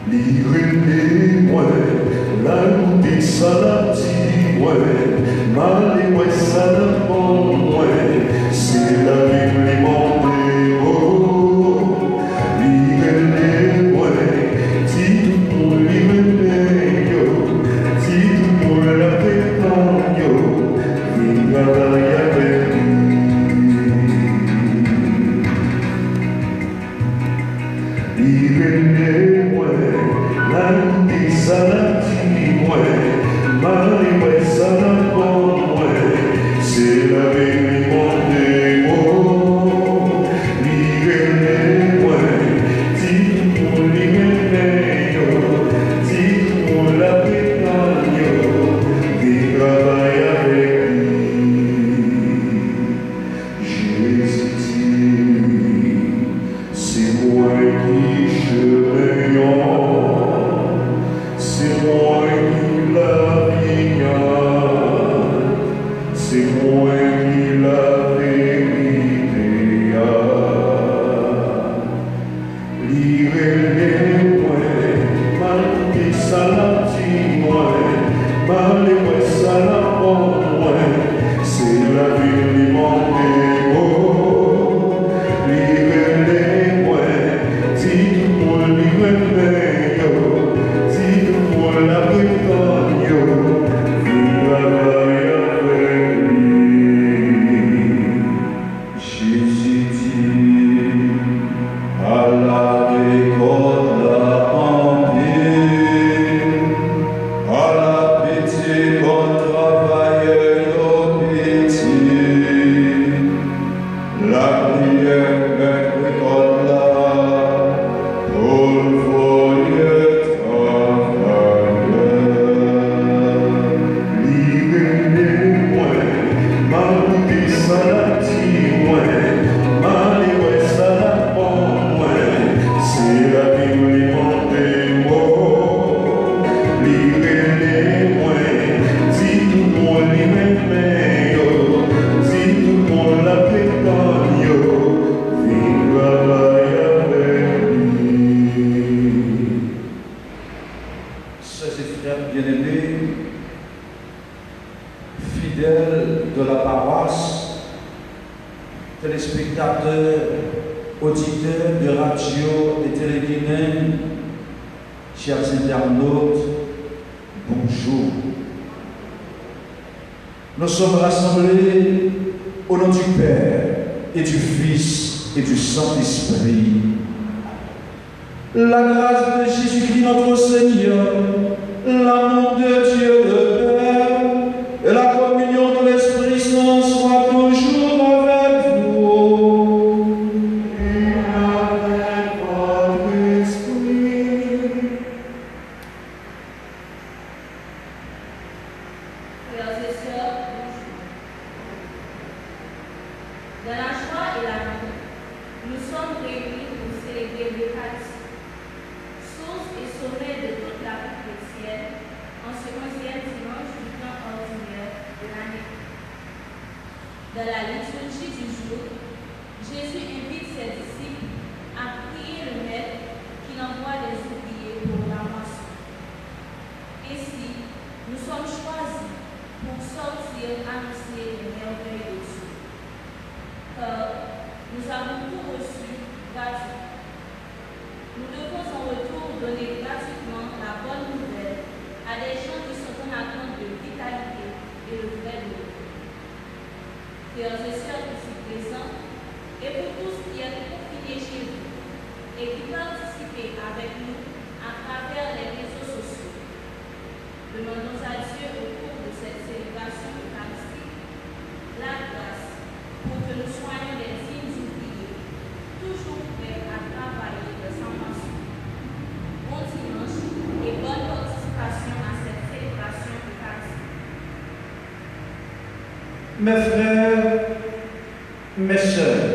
Livrez-moi, la route salati, mal et salamon, c'est la vie les mondes. Livrez-moi, si tout pour livrer, si tout pour la pétanque, vive avec lui. Livrez-moi, la route salati, mal et salamon, c'est la vie les mondes. Livrez-moi, si tout pour livrer, si tout pour la pétanque, vive avec lui. Jésus dit, c'est moi qui chemin, c'est moi qui la vigne, c'est moi qui la vérité. Livrez-moi, mal qui salati, mal et salamon, c'est la vie du monde. Livrez-moi, si tout pour livrer, si tout pour la pétanque, vive avec lui. Jésus dit, à la récolte en pied, à la pitié qu'on travaille au pitié, la prière récolte là, pour le foyer travailleur. Livrez-moi, mal et salati, mal et salamon, c'est la vie les mondes. Livrez-moi, si tout pour livrer, si tout pour la pétanque, vive avec lui. Sœurs et frères bien-aimés, fidèles de la paroisse, téléspectateurs, auditeurs de radio et téléguinéens, chers internautes, bonjour. Nous sommes rassemblés au nom du Père et du Fils et du Saint-Esprit. La grâce de Jésus-Christ notre Seigneur, l'amour de Dieu le Père et la communion de l'Esprit Saint soient toujours avec vous. Et avec votre esprit. Frères et sœurs, bonjour. Dans la joie et l'amour, nous sommes réunis pour célébrer l'Eucharistie, source et sommet de toute la vie chrétienne, en ce 11e dimanche du temps ordinaire de l'année. Dans la liturgie du jour, Jésus invite ses disciples à prier le Maître qui envoie des ouvriers pour la moisson. Ainsi, nous sommes choisis pour sortir annoncer les merveilles de Dieu. Car nous avons tout reçu gratuitement. Nous devons en retour donner gratuitement la bonne nouvelle à des gens qui sont en attente de vitalité et de vrai bonheur. Frères et sœurs ici présents, et pour tous qui êtes confinés chez vous et qui participez avec nous à travers les réseaux sociaux, demandons à Dieu au cours de cette célébration eucharistique la grâce pour que nous soyons des dignes ouvriers, toujours prêts à travailler de sans mention. Bon dimanche et bonne participation à cette célébration eucharistique. Mes frères, mes sœurs,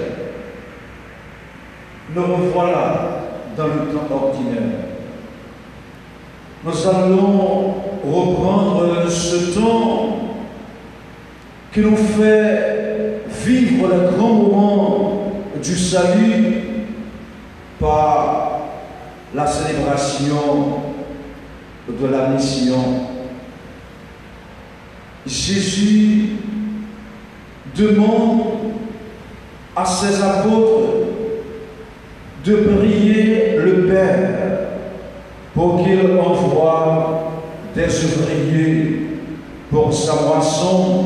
nous revoilà dans le temps ordinaire. Nous allons reprendre ce temps qui nous fait vivre les grands moments du salut par la célébration de la mission. Jésus demande à ses apôtres de prier le Père pour qu'il envoie des ouvriers pour sa moisson,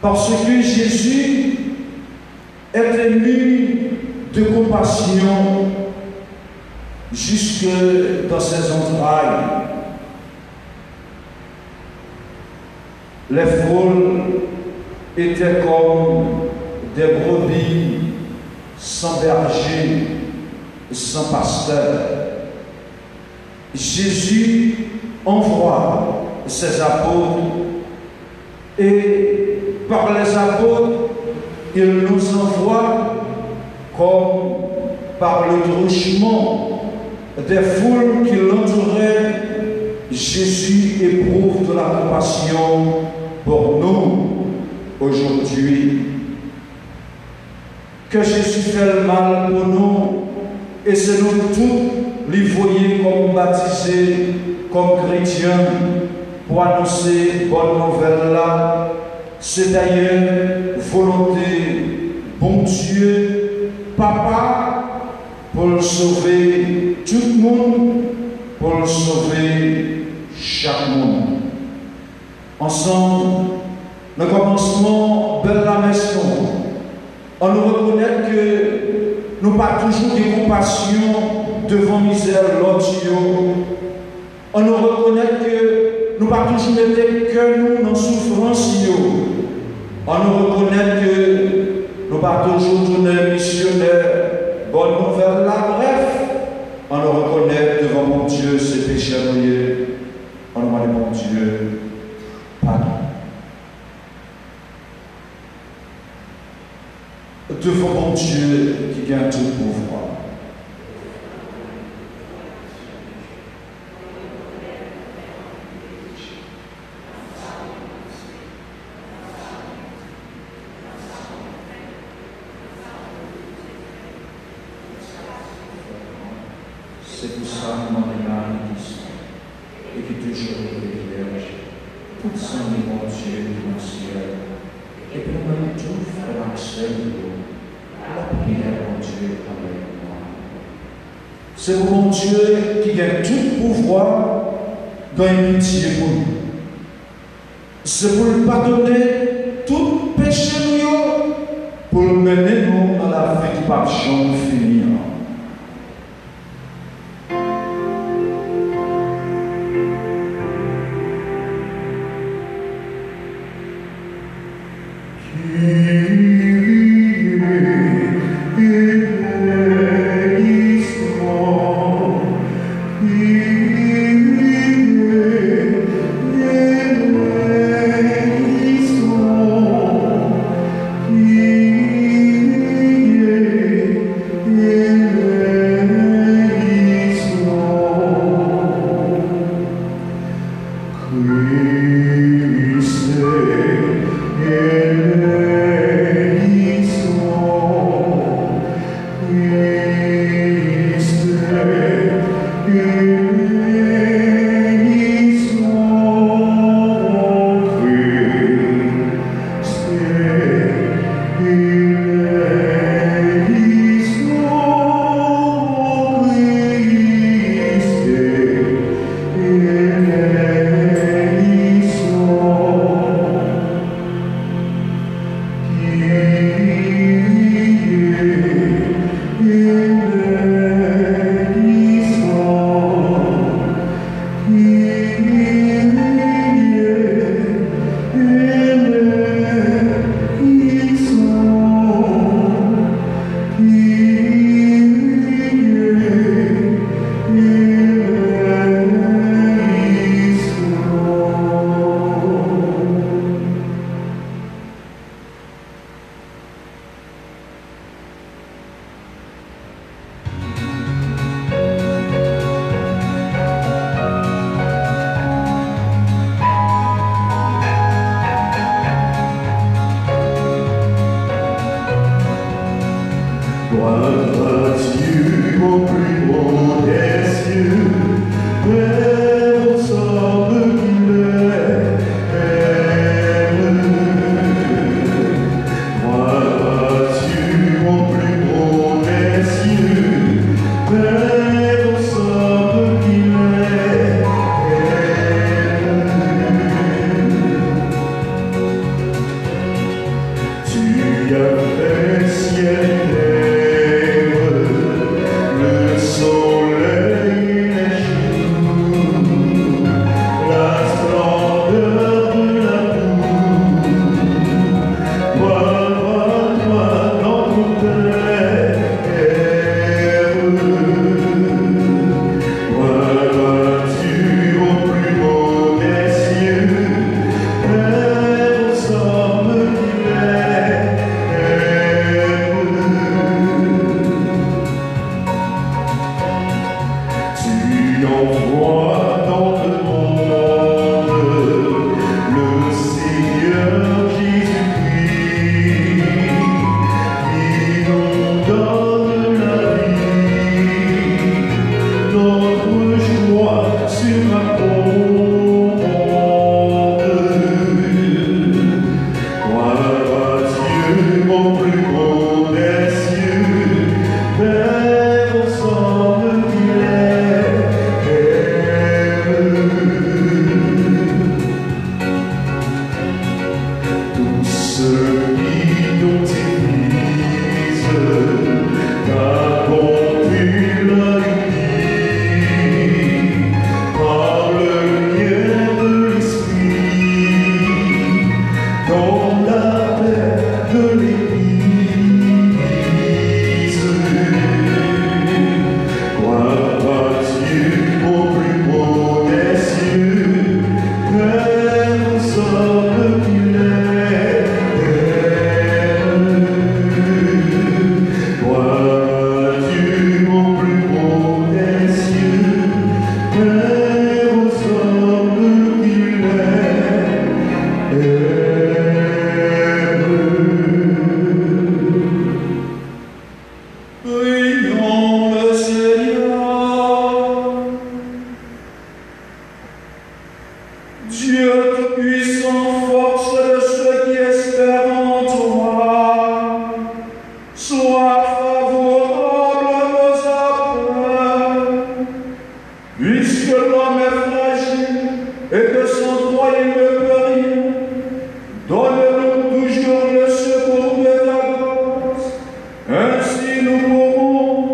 parce que Jésus est ému de compassion jusque dans ses entrailles. Les foules étaient comme des brebis sans berger, sans pasteur. Jésus envoie ses apôtres et par les apôtres, il nous envoie comme par le truchement des foules qui l'entouraient. Jésus éprouve de la compassion pour nous aujourd'hui. Que Jésus fait le mal pour nous et c'est nous tous les voyer comme baptisés, comme chrétiens pour annoncer bonne nouvelle là. C'est d'ailleurs volonté, bon Dieu, Papa, pour sauver tout le monde, pour sauver chaque monde. Ensemble, nous commençons de la maison. On nous reconnaît que nous pas toujours de compassion devant misère l'autre. On nous reconnaît que nous pas toujours été que nous dans souffrance. On nous reconnaît que nous pas toujours tourner missionnaire. Bonne nouvelle là, bref. On nous reconnaît devant mon Dieu ces péchés mouillés. On nous demande mon Dieu, pardon. Devant mon Dieu qui gagne tout pouvoir. C'est pour ça que mon âme et qui toujours est privilège. Tout ça, mon Dieu, dans le ciel. Et puis nous allons tout faire accès à la prière, mon Dieu, avec moi. C'est pour mon Dieu qui gagne tout pouvoir dans une pitié pour nous. C'est pour lui pardonner tout péché nous, pour mener nous à la vie par champ finir. envoie dans le monde le Seigneur Jésus-Christ, qui nous donne la vie. Notre joie sera grande. Gloire à Dieu au plus haut des cieux, Père ensemble qu'il est. Tous ceux qui t'ont église, t'accomplit la vie par le lien de l'esprit, dans la paix de l'Église. Gloire à Dieu au plus haut des cieux, Père ensemble qu'il est. Gloire à Dieu au plus haut des cieux, Père ensemble qu'il est. Prions le Seigneur. Dieu tout-puissant, force de ceux qui espèrent en toi, sois favorable à nos appels, puisque l'homme est fragile et que sans toi il ne peut rien. Donne-nous toujours le secours de ta grâce. Ainsi nous pourrons,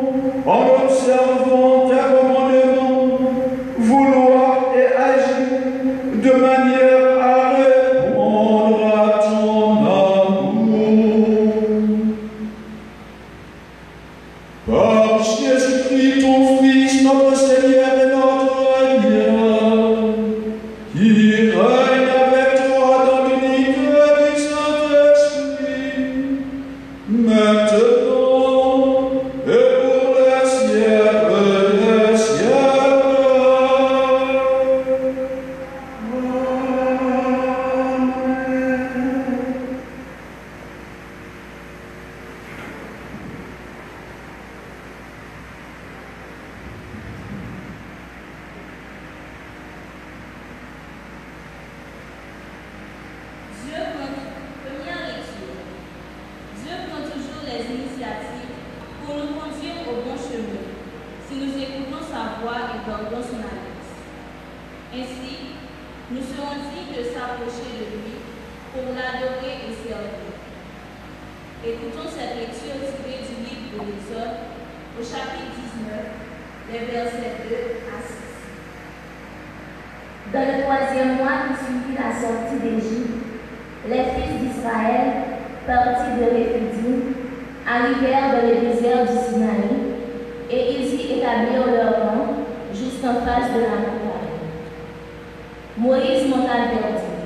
en observant tes commandements, vouloir et agir de manière à répondre à ton amour. Par Jésus-Christ, ton Fils, notre Seigneur et notre Dieu, qui règne avec toi dans l'unité du Saint-Esprit, maintenant et pour les siècles des siècles. Dieu prend, première lecture. Dieu prend toujours les initiatives pour nous conduire au bon chemin, si nous écoutons sa voix et gardons son alliance. Ainsi, nous serons dignes de s'approcher de lui pour l'adorer et servir. Écoutons cette lecture tirée du livre de l'Exode, au chapitre 19, les versets 2 à 6. Dans le 3e mois qui suivit la sortie d'Égypte, les fils d'Israël, partis de Réphidim, arrivèrent dans le désert du Sinaï, et ils y établirent leur camp, juste en face de la montagne. Moïse monta vers Dieu.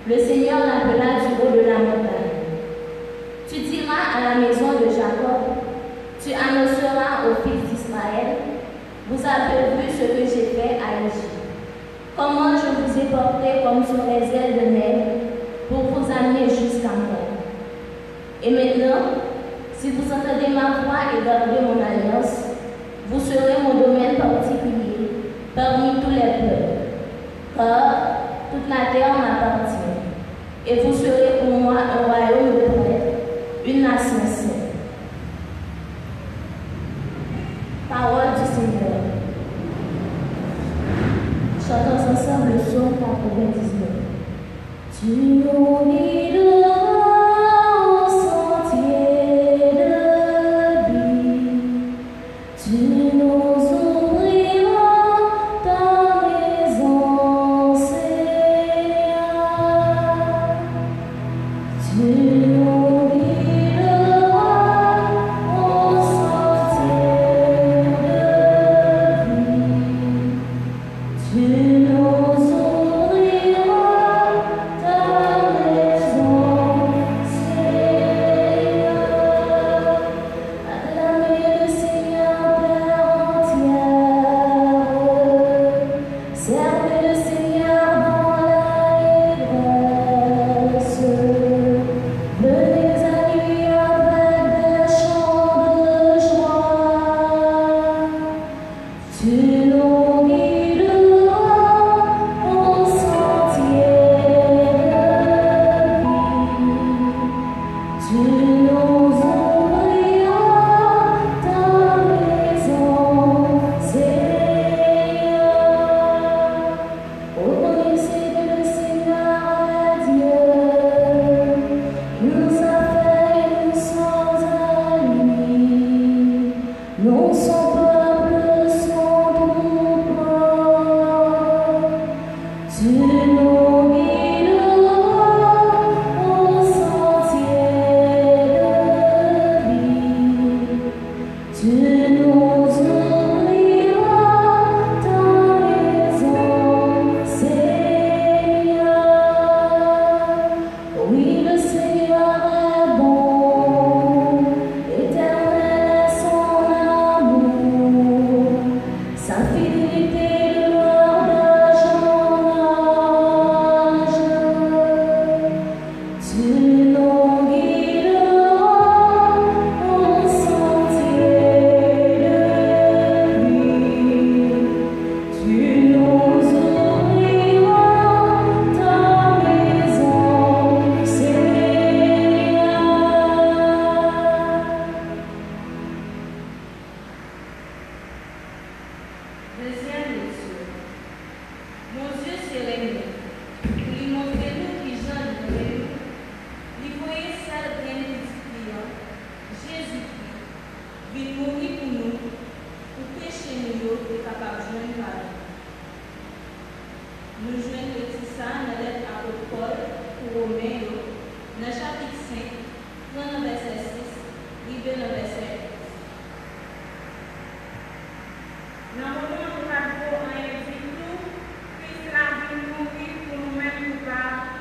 Le Seigneur l'appela du haut de la montagne. Tu diras à la maison de Jacob, tu annonceras aux fils d'Israël, vous avez vu ce que j'ai fait à Égypte. Comment je vous ai porté comme sur les ailes de mer pour vous amener jusqu'à moi. Et maintenant, si vous entendez ma voix et gardez mon alliance, vous serez mon domaine particulier parmi tous les peuples, car toute la terre m'appartient, et vous serez pour moi un royaume de prêtres, une nation sainte. Parole du Seigneur. Chantons ensemble le psaume 99. Tu nous guideras au sentier de vie, tu nous ouvriras ta maison, Seigneur. Tu nous guideras au sentier de vie, tu nous ouvriras ta maison, Seigneur. Acclamez le Seigneur, Père entier. Deuxième lecture. Mon Dieu sereinement, lui montrez-nous qui Jean devait nous, lui voyez seul bien petit client, Jésus-Christ, vit mourir pour nous, pour pécher nous et capable de joindre pardon. Nous joignons petit ça dans lettre à Paul pour Romains, dans le chapitre 5, dans le verset 6, arrivé dans le verset 11. Dans le moment où nous avons un tout, Christ a vu mourir pour nous-mêmes coupables,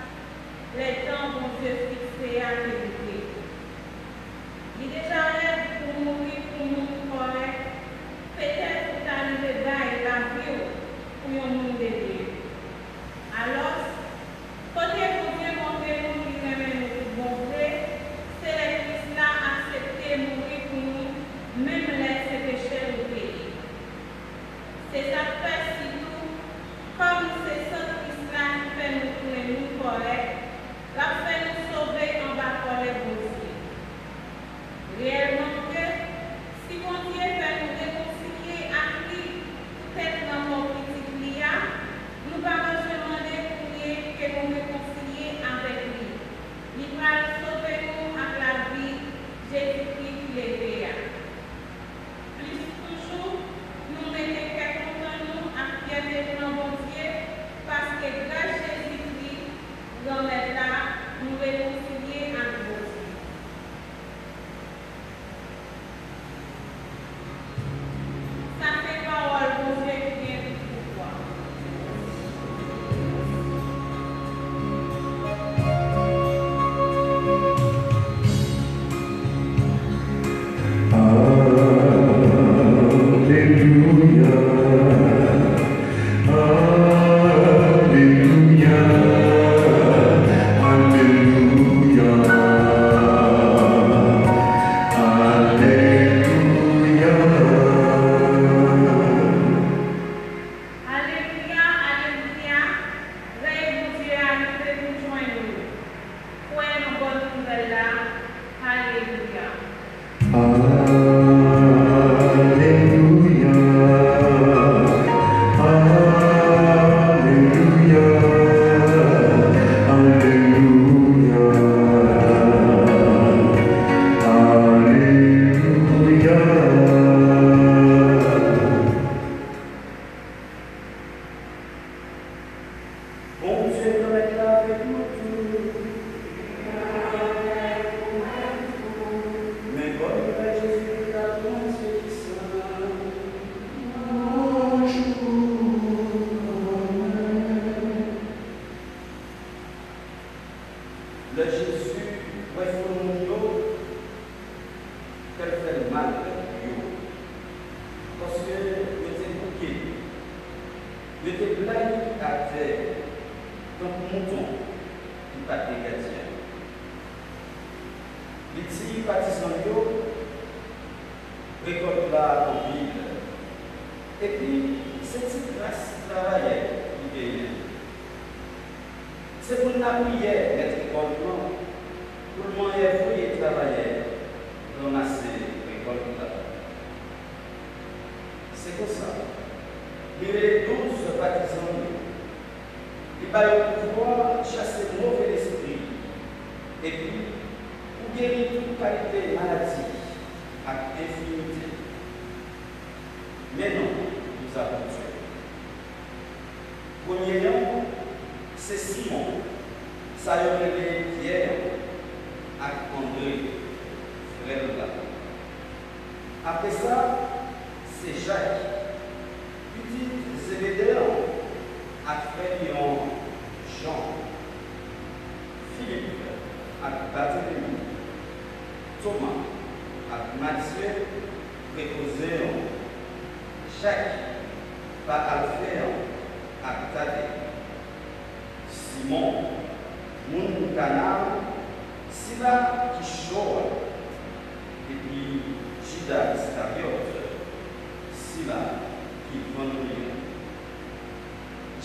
les temps dont Dieu fixé à vérité. Il est déjà là pour mourir pour nous correct. Peut-être que arrivé là et la vie pour nous aider. Alors, côté pour Dieu montrer nous qui aime nous bon vrai, c'est le Christ là accepté mourir pour nous, même laisser péché au pays. C'est ça fait si tout, comme c'est ce Christ-là qui fait nous tourner nous correct, la fait nous sauver en bas pour les dossiers. Réellement que, si mon Dieu fait nous réconcilier à lui, peut-être dans mon petit client, nous allons demander pour lui que nous réconcilier avec lui. Il va sauver nous avec la vie, Jésus-Christ qui les créa. Plus toujours, nous mettons dans mon Dieu, parce que grâce à Jésus-Christ, dans l'état, nous réconcilier avec vous. Ça fait parole pour Dieu qui vient pour toi.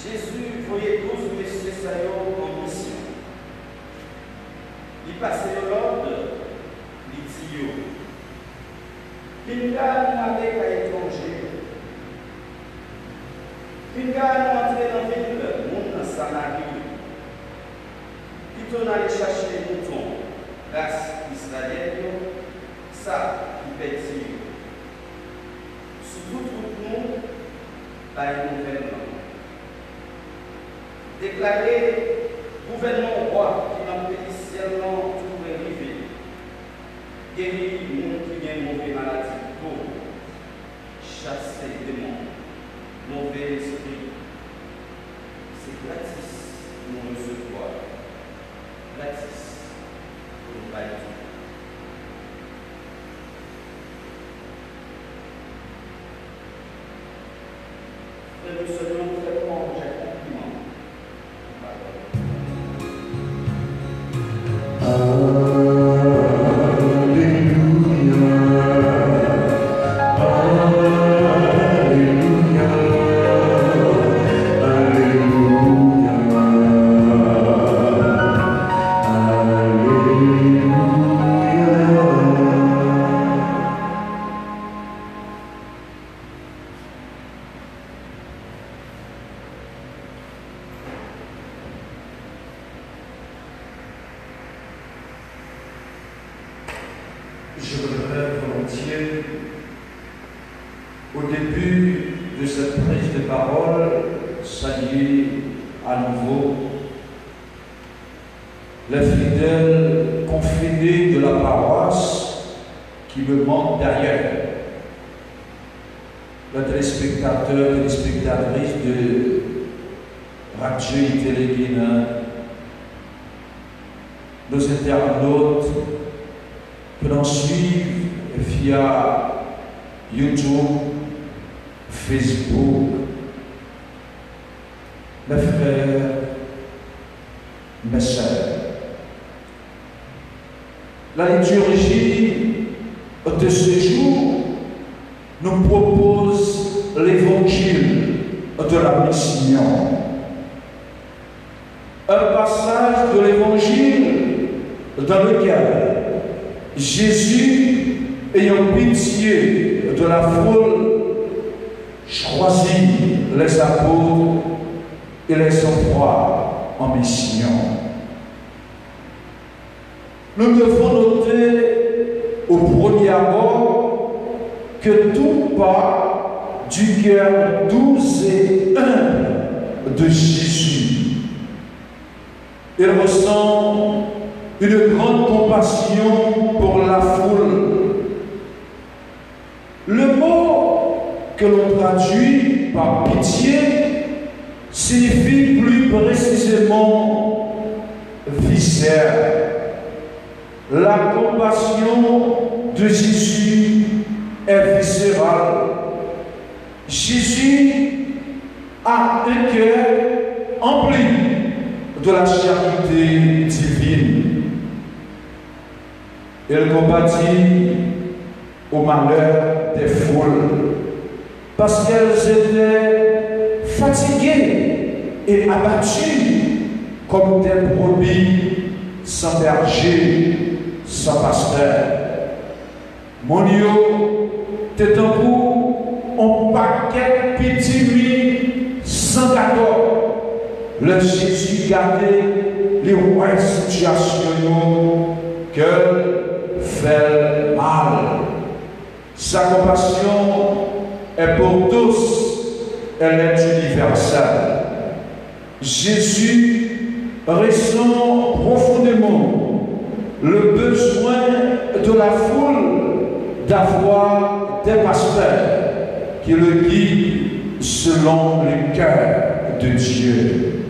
Jésus voyait 12 messieurs en mission. Il passait l'ordre, il dit, il n'a qu'à étranger. race israélienne, ça qui fait dire. Sous tout nous, par un gouvernement. Déclarer gouvernement roi qui n'a pas initialement tout arrivé. Guérir le monde qui vient mauvais maladie pour chasser des démons, mauvais esprit. C'est gratis pour nous recevoir. Gratis pour nous bailler. Et nous serions vraiment j'ai compliment. Je voudrais volontiers, au début de cette prise de parole, saluer à nouveau les fidèles confédérés de la paroisse qui me manquent derrière. Les téléspectateurs, téléspectatrices de Radio et Téléguinée, nos internautes, que l'on suive via YouTube, Facebook, mes frères, mes sœurs. La liturgie de ce jour nous propose l'évangile de la mission. Un passage de l'évangile dans lequel Jésus, ayant pitié de la foule, choisit les apôtres et les envoie en mission. Nous devons noter au premier abord que tout part du cœur doux et humble de Jésus. Il ressent une grande compassion pour la foule. Le mot que l'on traduit par pitié signifie plus précisément viscère. La compassion de Jésus est viscérale. Jésus a un cœur empli de la charité divine. Il compatit au malheur des foules parce qu'elles étaient fatiguées et abattues comme des brebis sans berger, sans pasteur. Mon Dieu, t'es un coup, on paquet petit nuit sans gâteau. Le Jésus gardait les rois situations que fait mal. Sa compassion est pour tous, elle est universelle. Jésus ressent profondément le besoin de la foule d'avoir des pasteurs qui le guident selon le cœur de Dieu.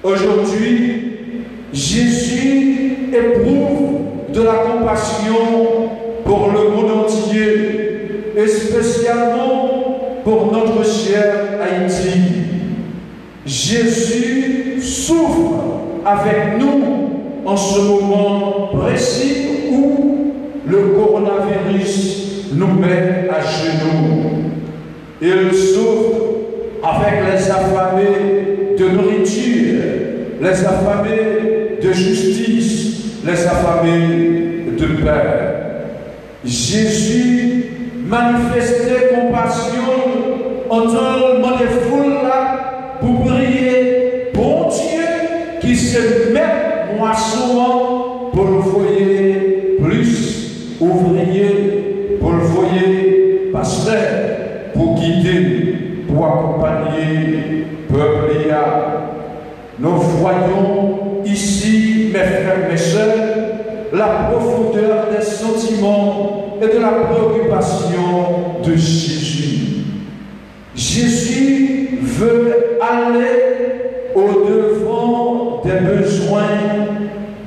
Aujourd'hui, Jésus éprouve de la compassion pour le monde entier et spécialement pour notre cher Haïti. Jésus souffre avec nous en ce moment précis où le coronavirus nous met à genoux. Il souffre avec les affamés de nourriture, les affamés de justice, les affamés de paix. Jésus manifestait compassion en tant que foules là pour prier, bon Dieu, qui se met moisson pour nous foyer guider, pour accompagner le peuple. Nous voyons ici, mes frères, mes sœurs, la profondeur des sentiments et de la préoccupation de Jésus. Jésus veut aller au-devant des besoins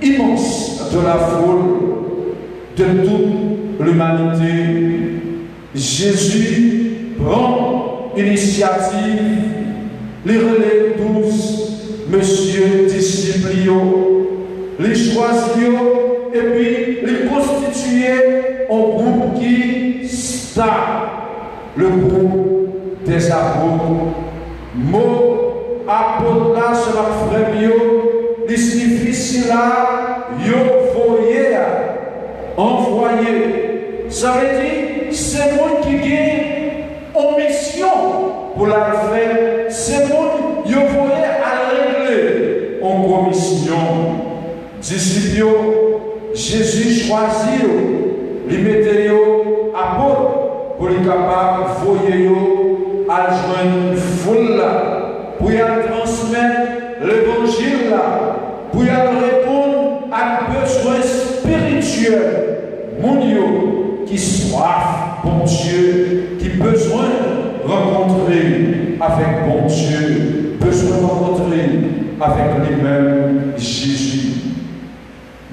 immenses de la foule, de toute l'humanité. Jésus prend l'initiative, les relais tous, Monsieur Disciplio, les choisir et puis les constituer en groupe qui start, le groupe des apôtres. Mot apôtre là, c'est la frère bio, il signifie cela, yo voyez, envoyé. Ça veut dire, c'est moi qui gagne en mission pour la faire, c'est moi qui voyez à régler en commission. Disciples, Jésus choisit, les mettez apôtres pour les capables de voyer à joindre une foule pour y transmettre l'évangile, pour y répondre à besoins spirituels mondiaux qui soif bon Dieu, qui besoin de rencontrer avec bon Dieu, besoin de rencontrer avec lui-même Jésus.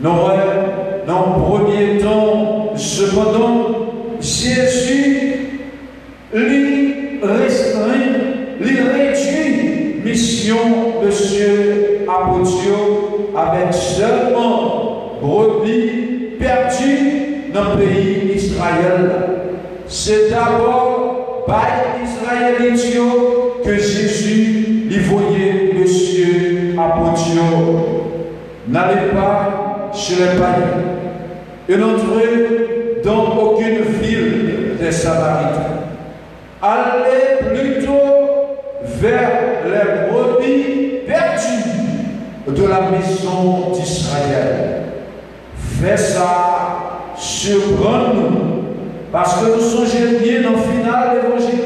Dans le premier temps, cependant, Jésus lui restreint, lui réduit mission de ce apôtre avec seulement brebis perdues dans le pays d'Israël. C'est d'abord par Israélite que Jésus lui voyait monsieur apôtre. N'allez pas chez les païens et n'entrez dans aucune ville des Samaritains. Allez plutôt vers les brebis perdues de la maison d'Israël. Faites ça, surprendre-nous, parce que nous sommes bien dans le final de l'évangile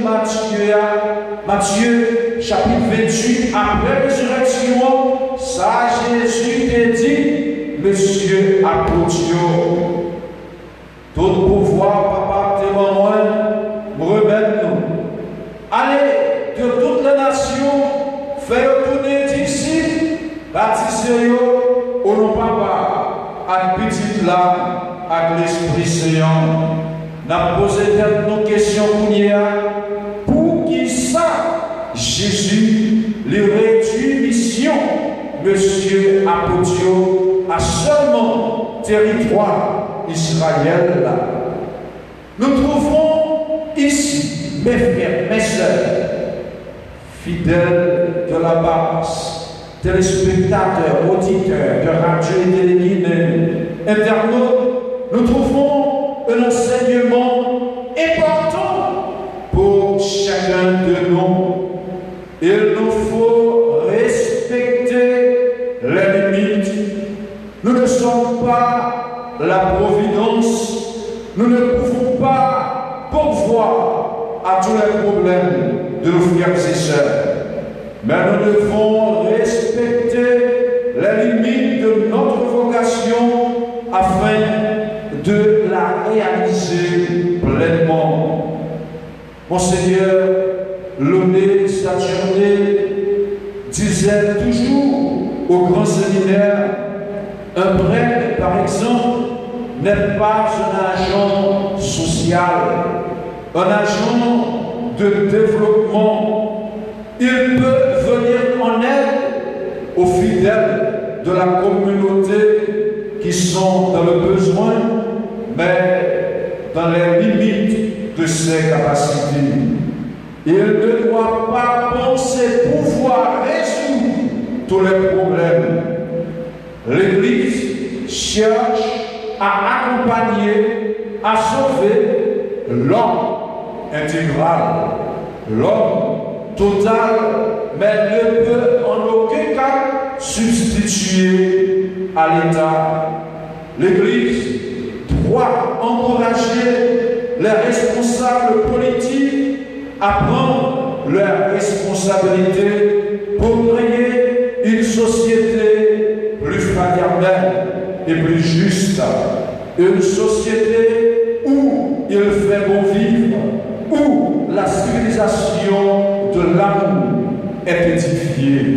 Matthieu, chapitre 28, après la résurrection, ça Jésus t'a dit, monsieur apôtre, tout pouvoir, papa, témoin, me remettre nous. Allez, de toutes les nations, faites tourner d'ici, baptisez-vous au nom papa, à petite là, à l'Esprit Saint. N'a posé nos questions pour qui ça, Jésus, les réduit mission, monsieur apôtre, à seulement territoire Israël. Nous trouvons ici, mes frères, mes sœurs, fidèles de la base, téléspectateurs, auditeurs de radio et téléguinée, internautes, nous trouvons un enseignement important pour chacun de nous. Il nous faut respecter les limites. Nous ne sommes pas la providence. Nous ne pouvons pas pourvoir à tous les problèmes de nos frères et sœurs. Mais nous devons respecter les limites de notre vocation afin de la réaliser pleinement. Monseigneur Launay Saturné disait toujours au grand séminaire, un prêtre, par exemple, n'est pas un agent social, un agent de développement. Il peut venir en aide aux fidèles de la communauté qui sont dans le besoin, mais dans les limites de ses capacités. Il ne doit pas penser pouvoir résoudre tous les problèmes. L'Église cherche à accompagner, à sauver l'homme intégral, l'homme total, mais ne peut en aucun cas substituer à l'État. L'Église doit encourager les responsables politiques à prendre leurs responsabilités pour créer une société plus fraternelle et plus juste. Une société où il fait bon vivre, où la civilisation de l'amour est édifiée.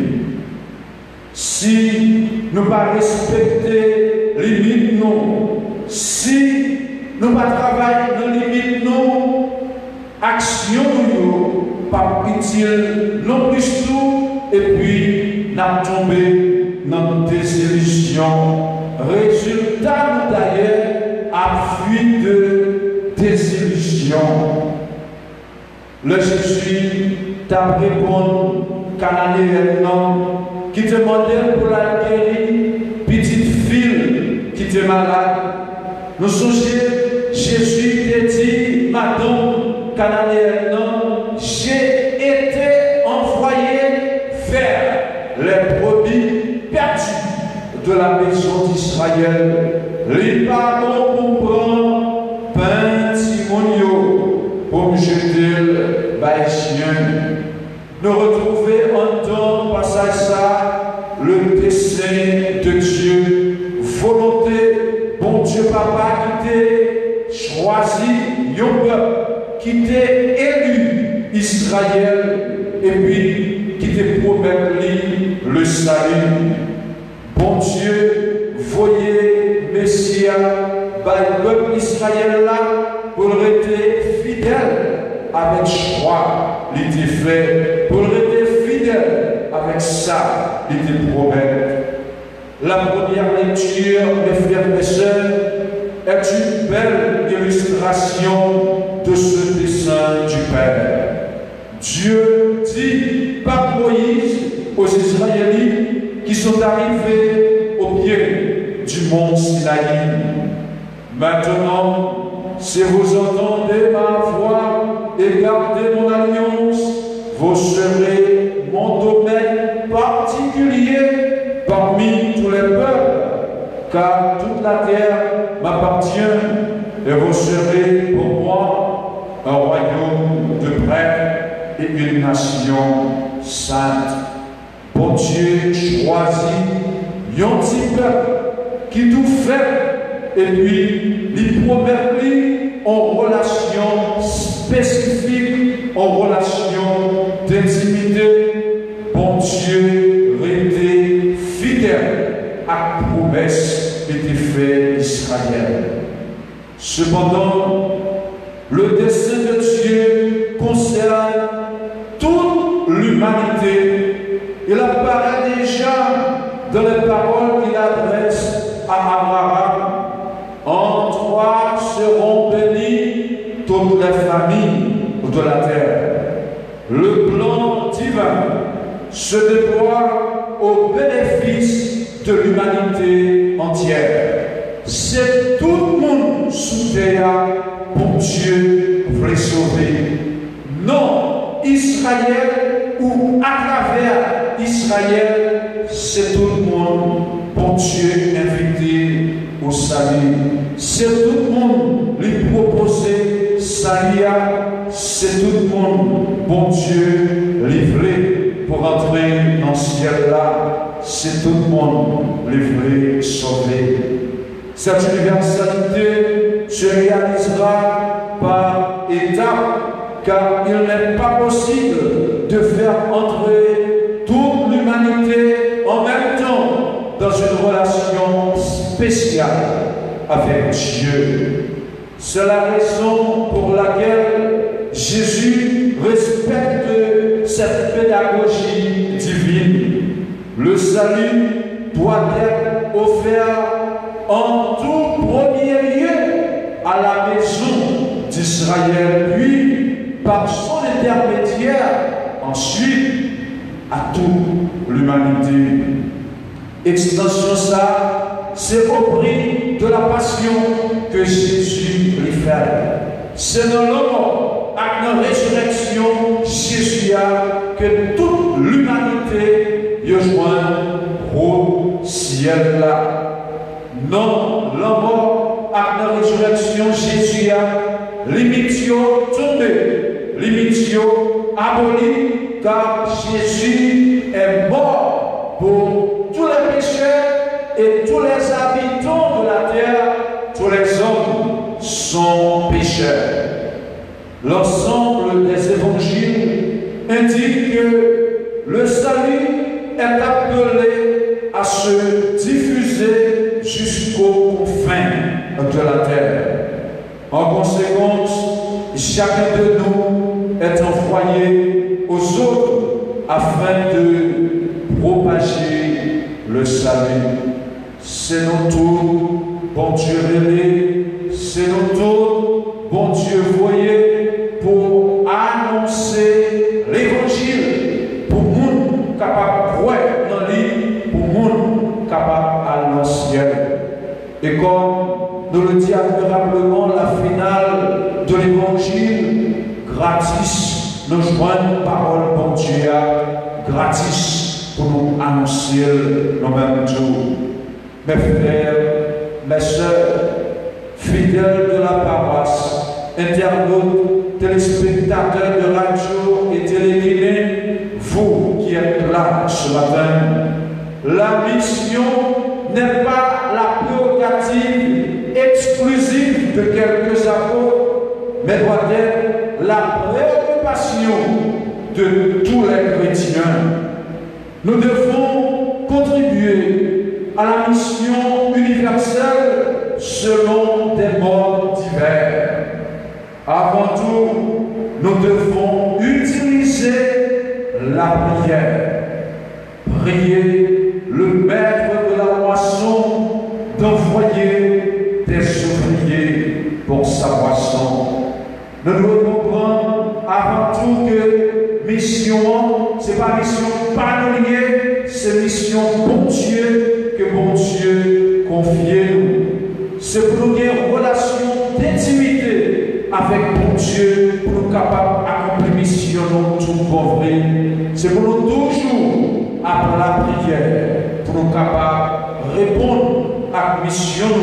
Si nous ne pas respecter les limites, non. Si nous ne pas travailler dans les limites, non. Action, pas utile, non plus tout, et puis nous tombé dans une désillusion. Résultat, d'ailleurs, à fuite de désillusion. Le Jésus t'a répondu, Cananéen, qui demandait pour la guérir, petite fille qui était malade. Nous songeons, Jésus t'a dit, Madame Cananéen, j'ai été envoyé vers les brebis perdues de la maison d'Israël. Les parents pour prendre pain timonio pour me jeter le chien. Nous retrouver en temps passage ça le dessein de Dieu, volonté, bon Dieu Papa qui t'a choisi, un peuple qui t'a élu Israël et puis qui t'a promis le salut. Bon Dieu, voyez Messia, le peuple Israël là, pour rester fidèle avec choix, il était fait, pour rester fidèle avec ça, il était promis. La première lecture, mes frères et sœurs, est une belle illustration de ce dessein du Père. Dieu dit par Moïse aux Israélites qui sont arrivés au pied du mont Sinaï. Maintenant, si vous entendez ma voix et gardez mon alliance, vous serez mon domaine particulier parmi tous les peuples, car toute la terre m'appartient et vous serez pour moi un royaume de prêtres et une nation sainte. Bon Dieu choisit un petit peuple qui tout fait et puis il promet en relation spécifique, en relation d'intimité. Bon Dieu restait fidèle à la promesse qui était faite Israël. Cependant, le dessein de Dieu concerne toute l'humanité. Il apparaît déjà dans les paroles qu'il adresse à Abraham. En toi seront bénies toutes les familles de la terre. Le plan divin se déploie au bénéfice de l'humanité entière. C'est tout le monde sous terre pour Dieu voulait sauver. Non, Israël ou à travers Israël, c'est tout le monde pour Dieu invité au salut. C'est tout le monde lui proposer salut. C'est tout le monde, bon Dieu, livré pour entrer dans ce ciel-là. C'est tout le monde livré, sauvé. Cette universalité se réalisera par étapes, car il n'est pas possible de faire entrer toute l'humanité en même temps dans une relation spéciale avec Dieu. C'est la raison pour laquelle Jésus respecte cette pédagogie divine. Le salut doit être offert en tout premier lieu à la maison d'Israël, puis par son intermédiaire, ensuite à toute l'humanité. Extension ça, c'est au prix de la passion que Jésus lui fait. C'est dans le mort, à la résurrection, Jésus a que toute l'humanité y rejoint au ciel là. Non, la mort, à la résurrection, Jésus a l'émission tombée, l'émission aboli, car Jésus est mort pour tous les pécheurs et tous les habitants de la terre, tous les hommes sont pécheurs. L'ensemble des évangiles indique que le salut est appelé à se diffuser jusqu'aux confins de la terre. En conséquence, chacun de nous est envoyé aux autres afin de propager le salut. C'est notre tour, bon Dieu relais, c'est notre tour, bon Dieu voyez, pour annoncer l'évangile, pour nous capables de croire dans lui, pour nous capables d'aller dans le ciel. Et comme nous le dit admirablement la finale de l'évangile, gratis, nous joignons parole bon Dieu, gratis pour nous annoncer le même jour. Mes frères, mes sœurs, fidèles de la paroisse, internautes, téléspectateurs de radio et téléguidés, vous qui êtes là ce matin, la mission n'est pas la prérogative exclusive de quelques apôtres, mais doit être la préoccupation de tous les chrétiens. Nous devons contribuer à la mission universelle selon des modes divers. Avant tout, nous devons utiliser la prière. Prier le maître de la moisson d'envoyer des ouvriers pour sa moisson. Nous devons comprendre avant tout que mission, ce n'est pas mission panolier, c'est mission bon Dieu que bon Dieu confie nous. C'est pour nous avoir une relation d'intimité avec bon Dieu, pour nous capables d'accomplir mission tout pauvre. C'est pour nous toujours après la prière, pour nous capables de répondre à la mission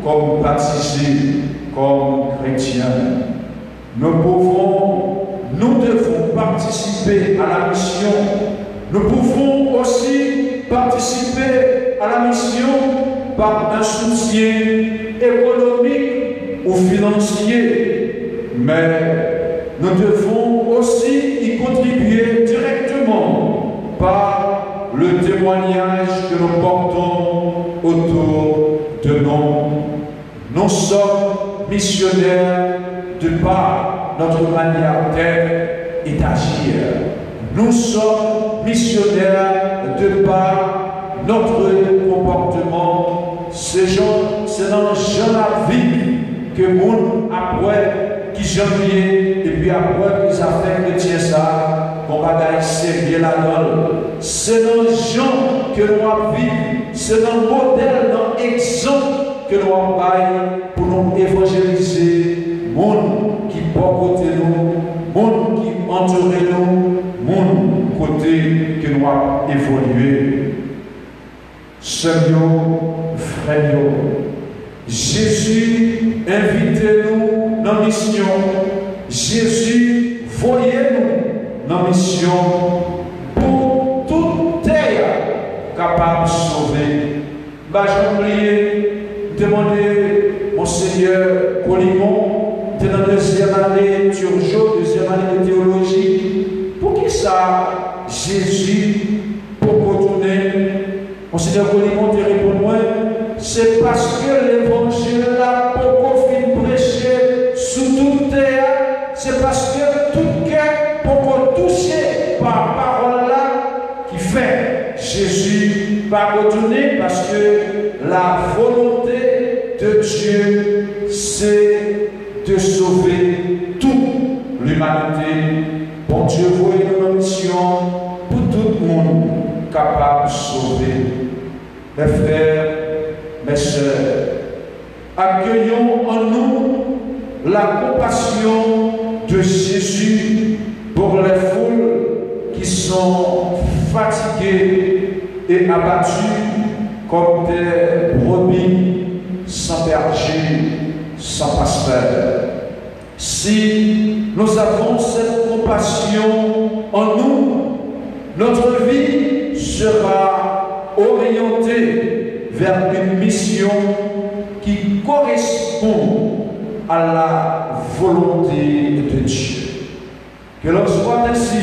comme baptisés, comme chrétiens. Nous devons participer à la mission. Nous pouvons aussi participer à la mission par un soutien économique ou financier. Mais nous devons aussi y contribuer directement par le témoignage que nous portons autour de nous. Nous sommes missionnaires de par notre manière d'être et d'agir. Nous sommes missionnaires de par notre comportement. C'est dans la vie que nous, après, qui janvier, et puis après, qu'ils affaires chrétiens ça, qu'on va gagner sérieux la donne. C'est dans les gens que nous avons vécu, c'est dans le modèle, dans l'exemple que nous avons pour nous évangéliser, monde qui porte côté nous, monde qui entoure nous, monde côté que nous avons évolué. Seigneur, frère, Jésus invitez-nous dans la mission. Jésus voyez-nous dans la mission pour toute terre capable de sauver. J'ai oublié de demander au Seigneur Colimon, dans la deuxième année Turgeot, deuxième année de théologie, pour qui ça, Jésus, pour retourner, mon Seigneur Colimon te répond moi, c'est parce que l'évangile là, pour qu'on prêcher sous toute terre, c'est parce que tout cœur, pour qu'on touche par parole là, qui fait Jésus va retourner parce que la volonté de Dieu, c'est de sauver toute l'humanité. Bon Dieu, voyez nos missions pour tout le monde capable de sauver. Mes frères, mes sœurs, accueillons en nous la compassion de Jésus pour les foules qui sont fatiguées et abattues comme des brebis sans berger, sans pasteur. Si nous avons cette compassion, compassion en nous, notre vie sera orientée vers une mission qui correspond à la volonté de Dieu. Que l'on soit ainsi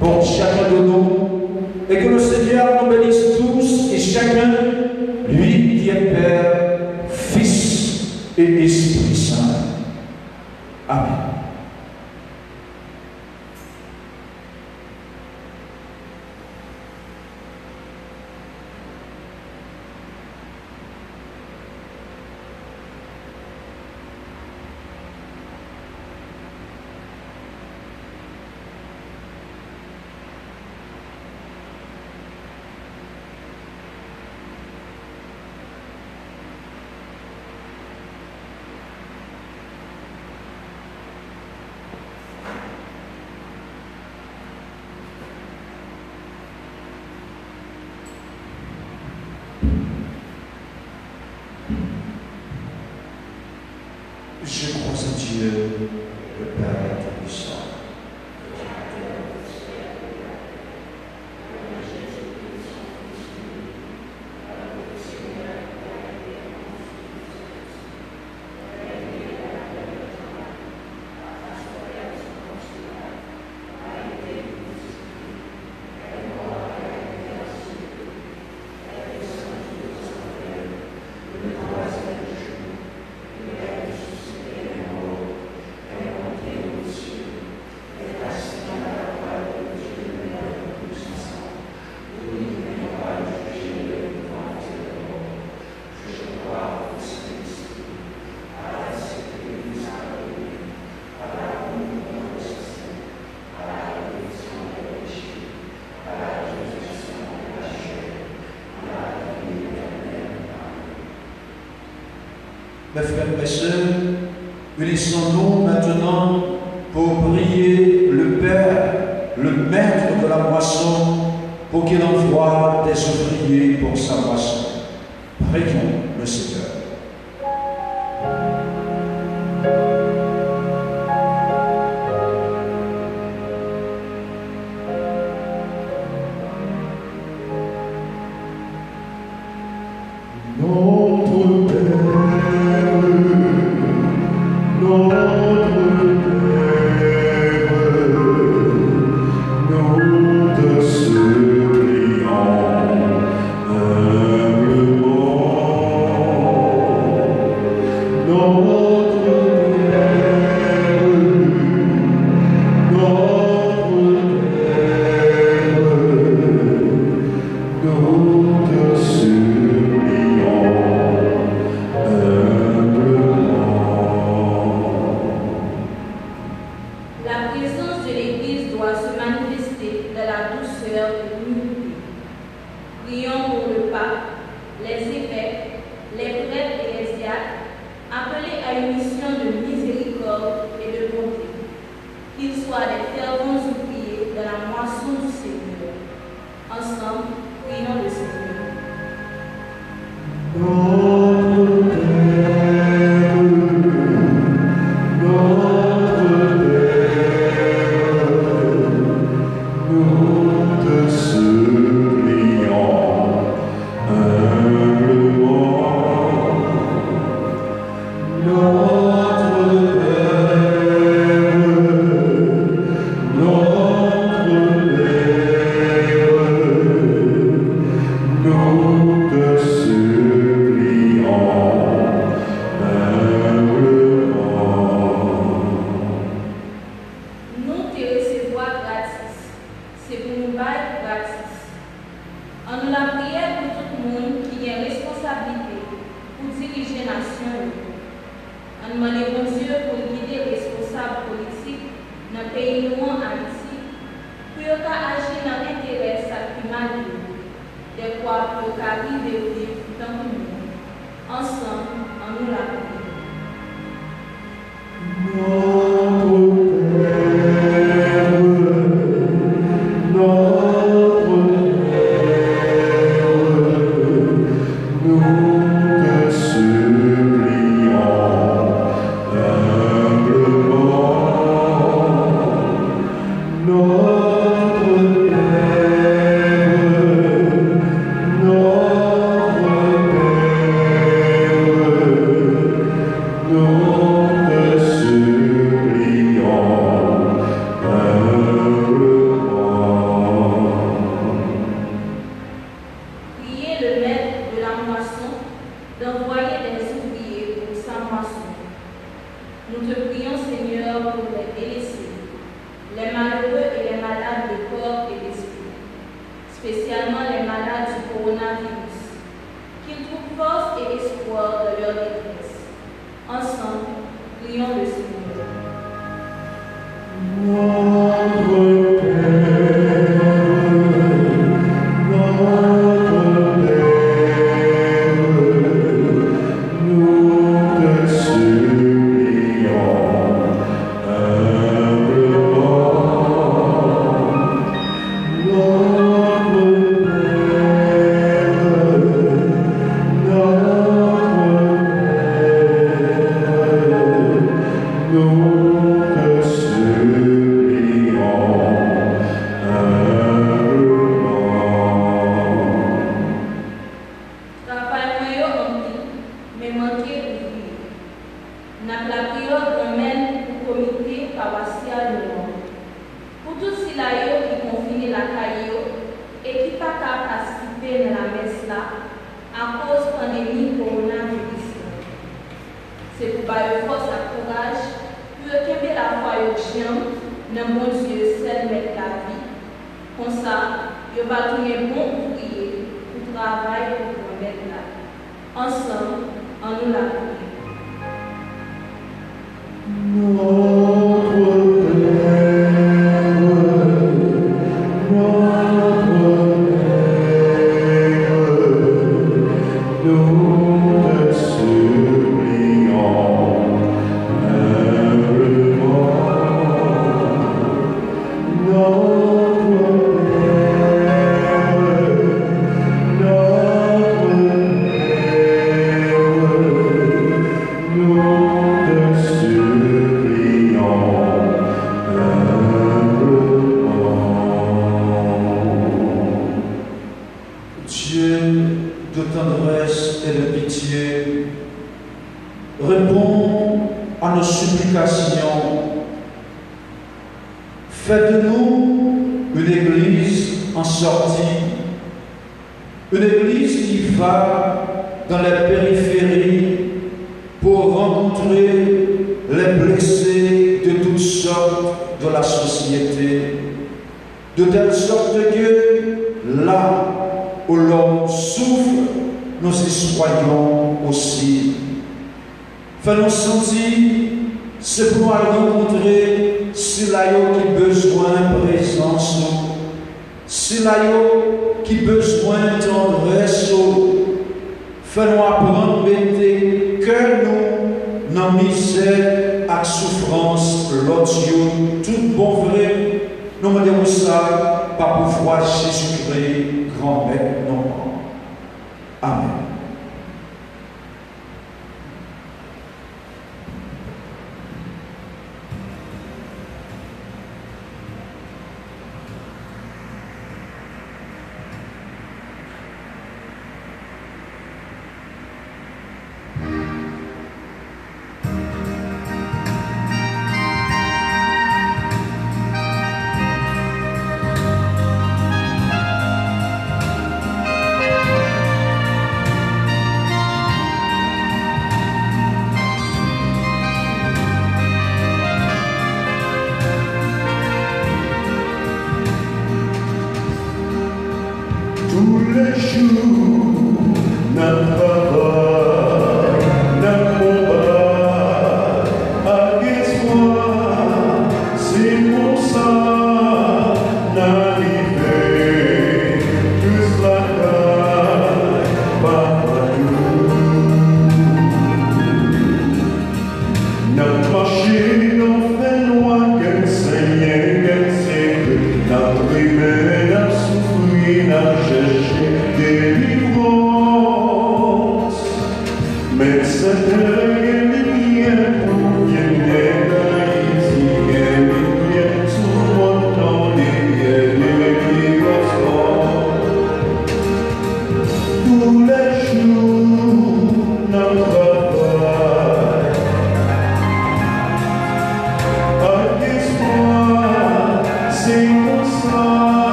pour chacun de nous et que le Seigneur nous bénisse tous et chacun, lui qui est Père, Fils et Esprit Saint. Amen. Je crois en Dieu, le Père Tout-Puissant. Mes frères et sœurs, unissons-nous maintenant pour prier le Père, le Maître de la moisson, pour qu'il envoie des ouvriers pour sa moisson. Prions le Seigneur. Nous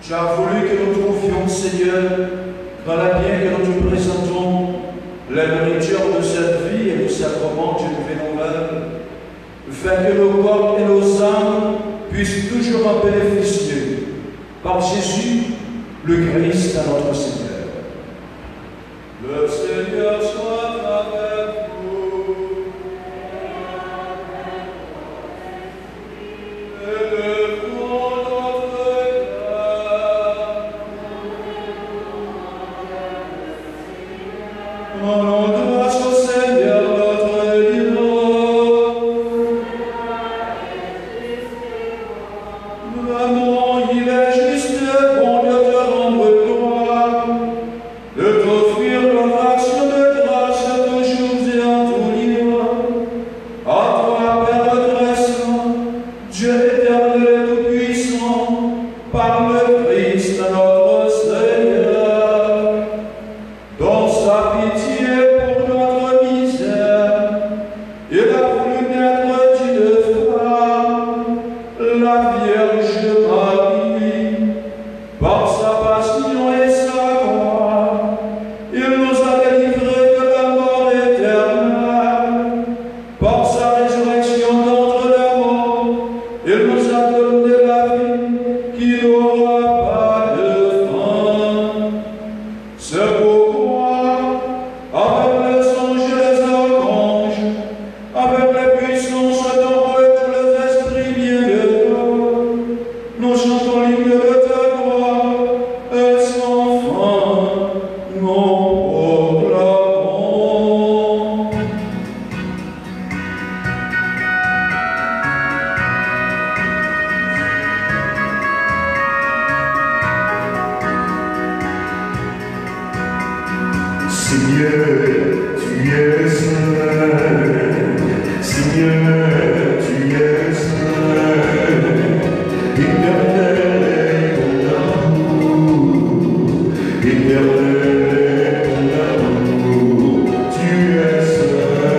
Tu as voulu que nous trouvions, Seigneur, dans la bière que nous te présentons, la nourriture de cette vie et le sacrement d'une vie nouvelle, afin que nos corps et nos âmes puissent toujours en bénéficier. Par Jésus, le Christ, à notre Seigneur. Le Seigneur soit avec vous. Élevons notre cœur. Rendons grâce au Seigneur notre Dieu. Vraiment, il est juste et bon de te rendre gloire, de t'offrir l'oration de grâce toujours et en tout lieu. À toi, Père adressant, Dieu éternel et tout-puissant, par le Christ notre Seigneur, dans sa pitié pour notre misère, il a voulu naître d'une femme, la Vierge Marie. Par sa passion et sa croix, il nous a délivrés de la mort éternelle. Par sa résurrection d'entre les morts, il nous a donné la vie qui n'aura pas de fin. C'est pourquoi, avec les anges et les archanges, avec les puissances d'en et tous les esprits bienheureux, nous chantons l'hymne de ta gloire et sans fin nous proclamons. Seigneur, tu es saint. Seigneur, tu es saint. Éternel est ton amour. Éternel est ton amour. Tu es saint.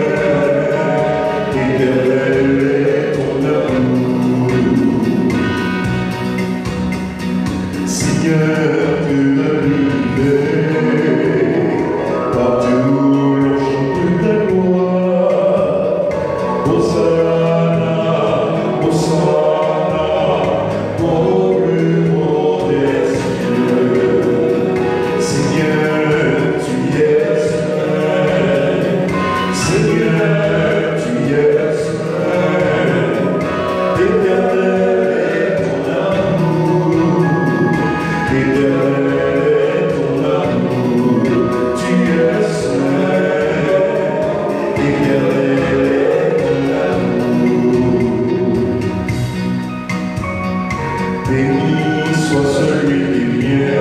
Éternel est ton amour. Seigneur, tu m'as livré. Partout l'on chante ta gloire. Hosanna, Hosanna, au plus haut des cieux. Seigneur, tu es saint. Seigneur, tu es saint. Éternel est ton amour. Éternel est ton amour. Tu es saint. Éternel est ton amour. Béni soit celui qui vient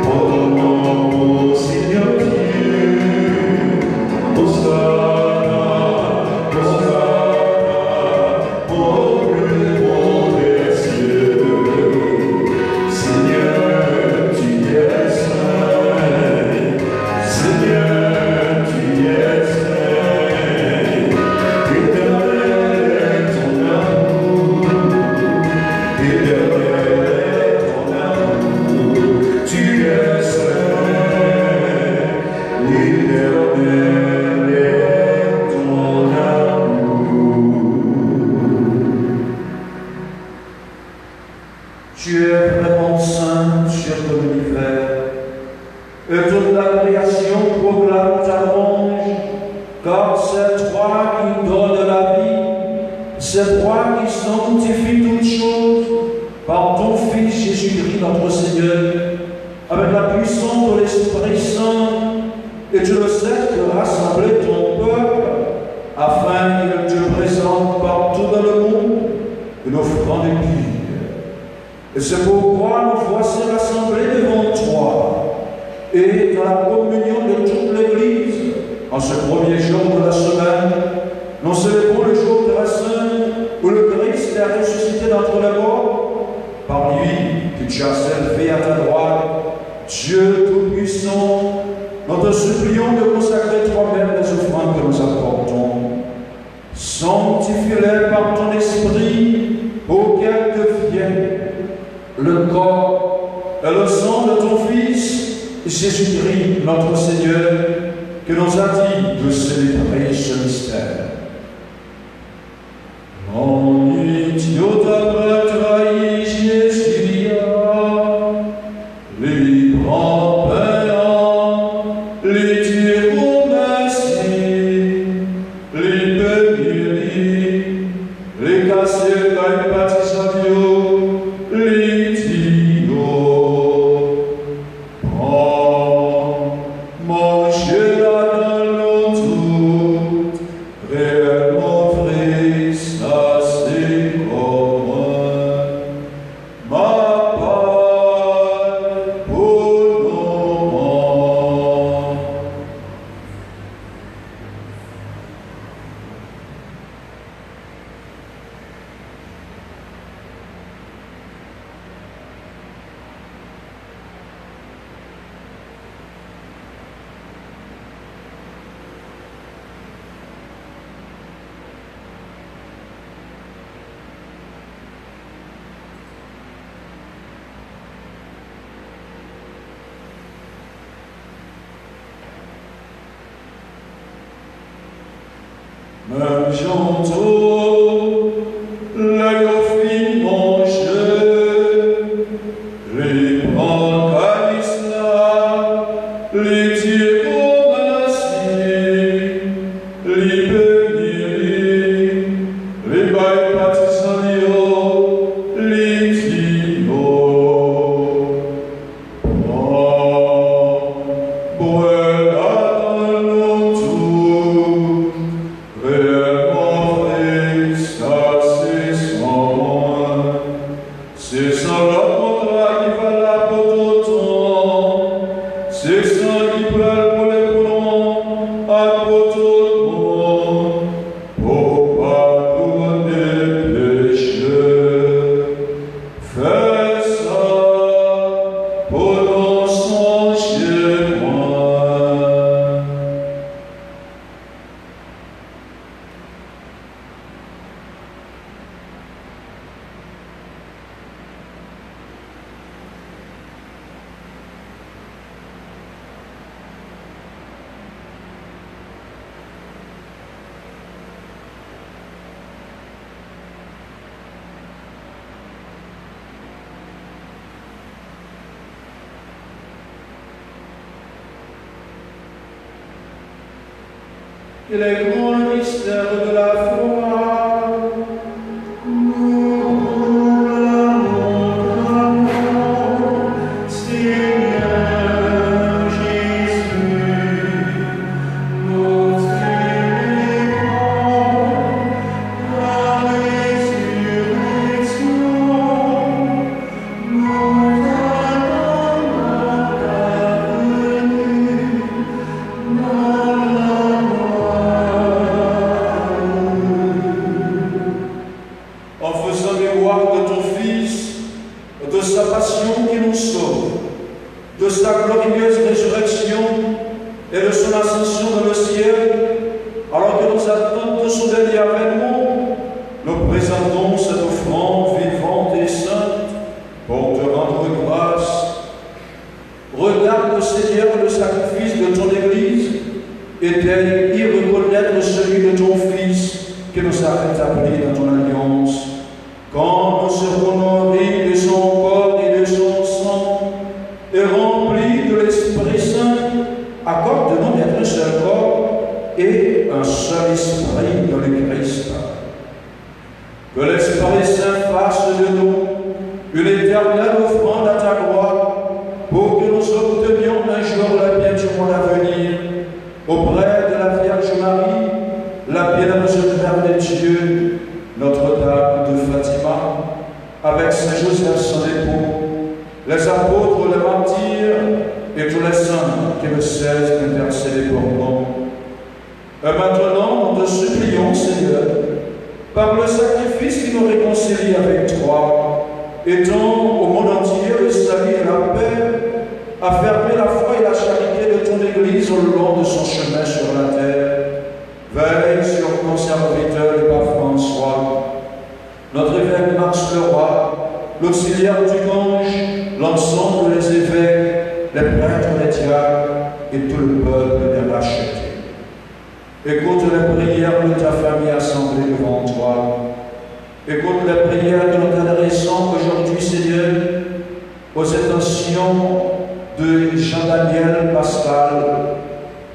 en ton nom, ô Seigneur Dieu. Hosanna, Hosanna, au plus haut des cieux. Seigneur, tu es saint. Seigneur, tu es saint. Éternel est ton amour. Éternel est ton amour. Tu es saint. Éternel est ton amour. Tu es vraiment saint, Dieu de l'univers, et toute la création proclame ta louange, car c'est toi qui donnes la vie, c'est toi qui sanctifies toutes choses par ton Fils Jésus-Christ notre Seigneur, avec la puissance de l'Esprit Saint, et tu le sais de rassembler ton peuple, afin qu'il te présente partout dans le monde une offrande pure. Et c'est pourquoi nous voici rassemblés devant toi et dans la communion de toute l'Église, en ce premier jour de la semaine, nous célébrons le jour très saint où le Christ est ressuscité d'entre les morts, par lui que tu as élevé à ta droite, Dieu Tout-Puissant. Nous te supplions de consacrer toi-même les offrandes que nous apportons. Sanctifie-les par ton esprit pour qu'elles deviennent le le sang de ton Fils, Jésus-Christ, notre Seigneur, que nous a dit de célébrer ce mystère. Mon Dieu t'a trahi, Jésus, les grands-pères, les dieux remerciés, les bénis, les cassés, les baptisadios, les dios. Prends, mangez-la dans l'eau toute, réellement vrai, ça c'est commun. Ma part pour nous. Même Jean-Tau, les offrit manger, les grands calices là, les dieux remerciés, les bénis, les bails baptisalios, les dios. Bois-la dans l'eau toute, réellement vrai, ça c'est sans moi. C'est sans le contrat qui va la pour ton, c'est sans qui pleure pour les pronoms, à pour tout le monde, pour pardonner péchés. Fais ça pour nos sens chez moi. Et les grands mystères de la foi, nous proclamons, Seigneur Jésus, nous célébrons la résurrection, nous attendons ta venue dans la en faisant mémoire de ton Fils, de sa passion qui nous sauve, de sa glorieuse résurrection et de son ascension dans le ciel, alors que nous attendons son dernier avènement, nous présentons cette offrande vivante et sainte pour te rendre grâce. Regarde, Seigneur, le sacrifice de ton Église et daigne y reconnaître celui de ton Fils qui nous a rétablis dans ton alliance. Quand nous serons nourris de son corps et de son sang et remplis de l'Esprit Saint, accorde-nous d'être un seul corps et un seul esprit dans le Christ. Que l'Esprit Saint fasse de nous une éternelle offrande à ta gloire pour que nous obtenions un jour la bien du monde à venir auprès de la Vierge Marie, la bienheureuse Mère de Dieu, Notre-Dame de Fatima, avec Saint Joseph son époux, les apôtres, les martyrs et tous les saints qui ne cessent d'intercéder pour nous. Et maintenant, nous te supplions, Seigneur, par le sacrifice qui nous réconcilie avec toi, étends au monde entier le salut et la paix, affermir la foi et la charité de ton Église au long de son chemin sur la terre. Veille sur ton serviteur, le pape François, notre évêque Max Leroy, l'auxiliaire du Gange, l'ensemble des évêques, les prêtres, les diacres et tout le peuple les rachetés. Écoute les prières de ta famille assemblée devant toi. Écoute les prières que nous t'adressons aujourd'hui, Seigneur, aux intentions de Jean-Daniel Pascal,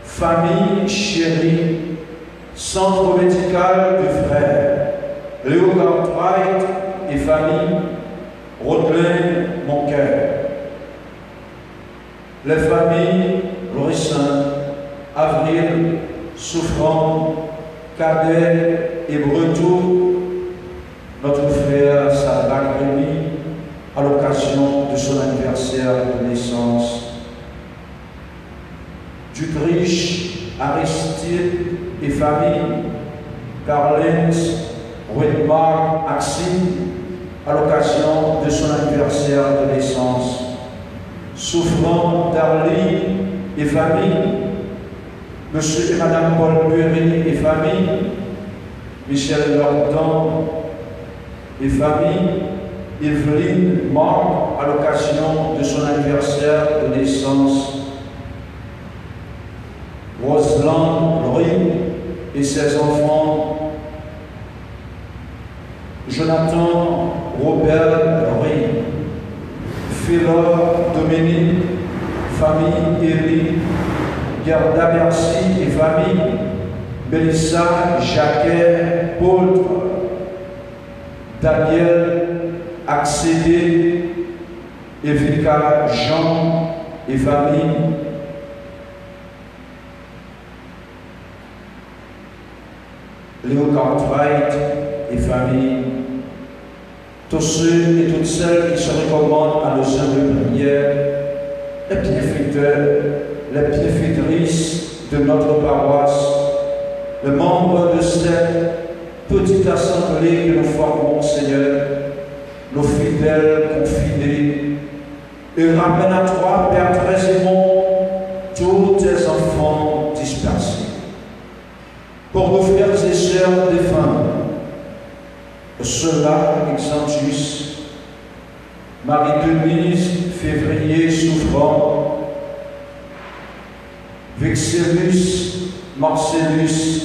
famille chérie, centre médical du frère, Léo Cartwright et famille, Rodelin, mon cœur. Les familles, Laurissin, Avril, Souffrant, Cadet et Bretou, notre frère Sadak Rémy, à l'occasion de son anniversaire de naissance. Dutrich, Aristide et famille, Carlens, Ruedmar, Axine, à l'occasion de son anniversaire de naissance. Souffrant, Darly et famille, Monsieur et Madame Paul Bury et famille, Michel Lordon et famille, Evelyne Marc à l'occasion de son anniversaire de naissance, Roselyne Louis et ses enfants, Jonathan Robert Louis, Philor Dominique, famille Élie, Gerda Bercy et famille, Mélissa Jacquet Paul, Daniel Accédé, Evika Jean et famille, Léo Cartwright et famille, tous ceux et toutes celles qui se recommandent à nos œuvres de prière, les bienfaiteurs, les bienfaitrices de notre paroisse, les membres de cette petite assemblée que nous formons, Seigneur, nos fidèles confinés, et ramène à toi, Père très aimant, tous tes enfants dispersés. Pour nos frères et sœurs défunts, ceux-là, Exantus, Marie-Denise, Février, souffrant, Vexellus, Marcellus,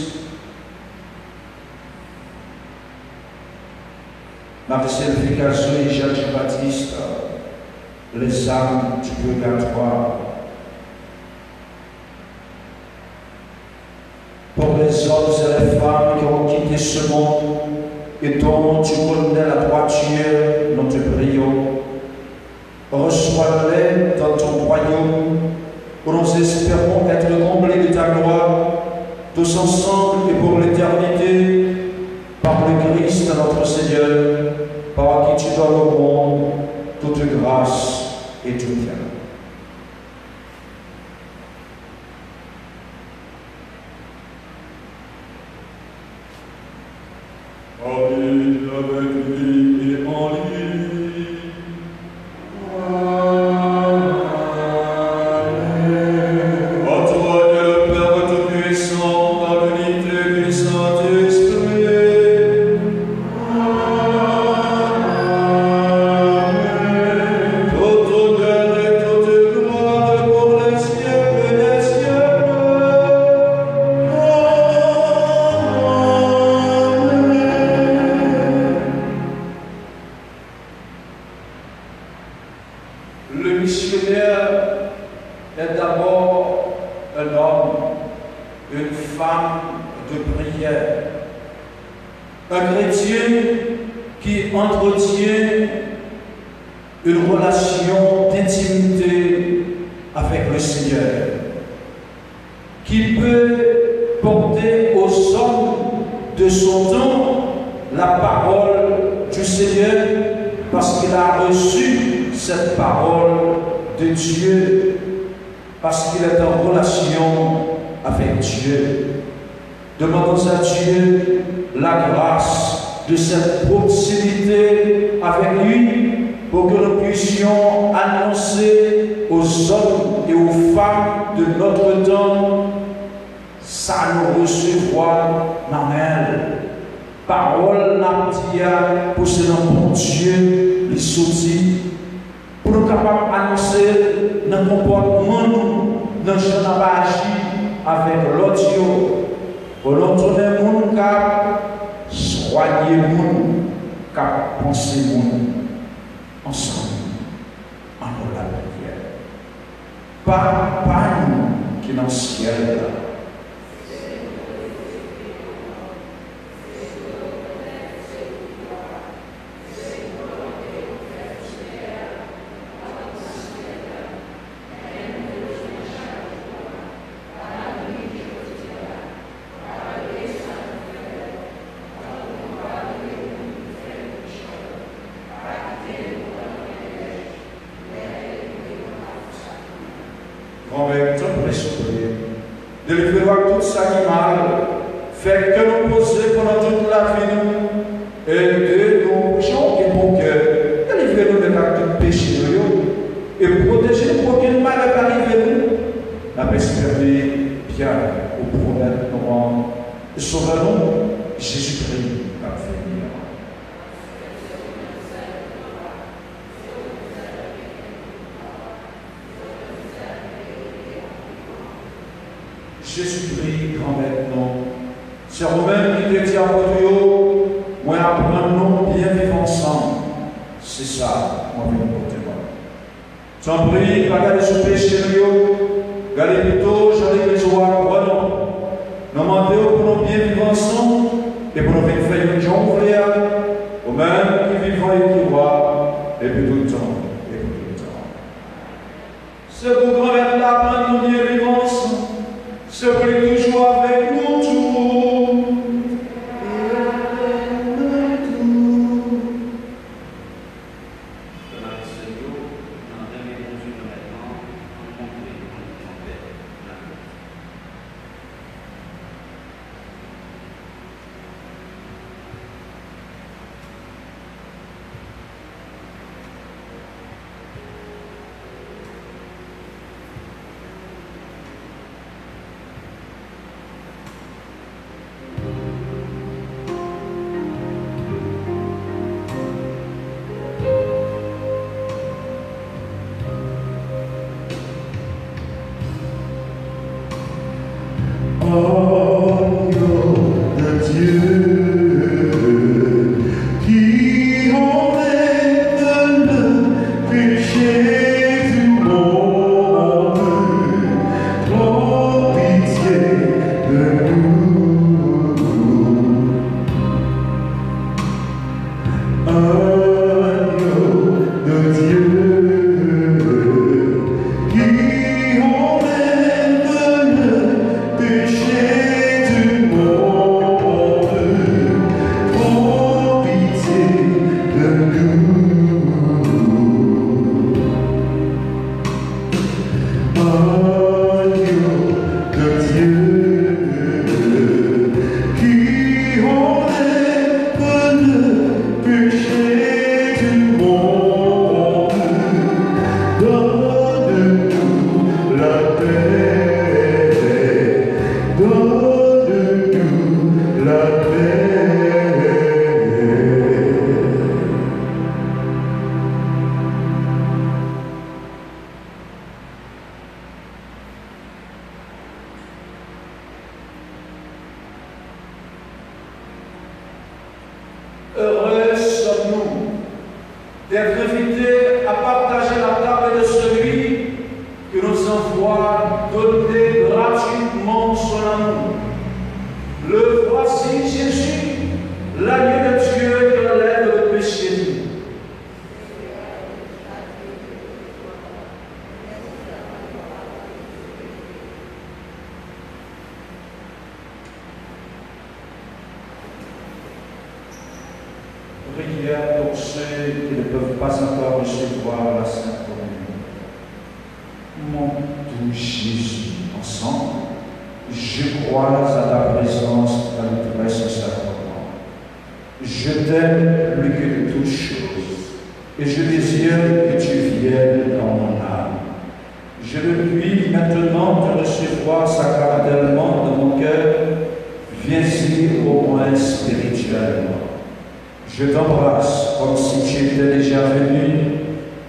Marcel Picasso et Jacques-Baptiste, les âmes du purgatoire. Pour les hommes et les femmes qui ont quitté ce monde et dont tu connais la droiture, nous te prions. Reçois-les dans ton royaume, où nous espérons être comblés de ta gloire, tous ensemble et pour l'éternité, par le Christ notre Seigneur, par qui tu donnes au monde toute grâce et tout bien. Amen avec lui et en lui. Le missionnaire est d'abord un homme, une femme de prière, un chrétien qui entretient une relation d'intimité avec le Seigneur, qui peut porter aux hommes de son temps la parole du Seigneur parce qu'il a reçu cette parole de Dieu, parce qu'il est en relation avec Dieu. Demandons à Dieu la grâce de cette proximité avec lui pour que nous puissions annoncer aux hommes et aux femmes de notre temps ça nous recevoir dans elle. Parole n'a dit pour ce nom bon Dieu, les soucis, pour nous capables d'annoncer dans le comportement, dans le jeu avec l'audio, pour nous tourner le monde qui soigner le monde, qui penser le monde ensemble, en la prière. Pas nous qui dans le ciel là. De lui faire tout ça qui mal, fait que nous poser pendant toute la vie nous, et de nous changer pour que, délivrer-nous de tout péché et protéger pour qu'aucun mal n'arrive à nous. La persévérer bien au prophète nous sauvons-nous, Jésus-Christ va venir. Jésus-Christ, grand maintenant, c'est vous-même qui te dit à votre moi apprendre bien vivre ensemble. C'est ça, moi, je vais vous dire. T'en prie, pas garder ce péché, gardez plutôt, j'en ai besoin, voilà. Nous demandons pour nous bien vivre ensemble et pour nous faire une jambe, au même qui vivent et qui voient, et puis tout le temps, et puis tout le temps. C'est pour grand-mère d'apprendre nous bien vivre ensemble. Se prie toujours avec nous tous. Et avec nous tous. Dans la Seigneur, dans la réponse de maintenant, rencontrer en paix. Heureux sommes-nous d'être invités à partager la table de celui qui nous envoie donner gratuitement son amour. Le voici Jésus, l'agneau de Dieu qui enlève le péché. Prière pour ceux qui ne peuvent pas encore recevoir la Sainte Communion. Mon doux Jésus, ensemble, je crois à ta présence dans le précieux sacrement. Je t'aime plus que de toutes choses, et je désire que tu viennes dans mon âme. Je ne puis maintenant te recevoir sacramentellement dans mon cœur, viens-y au moins spirituellement. Je t'embrasse comme si tu étais déjà venu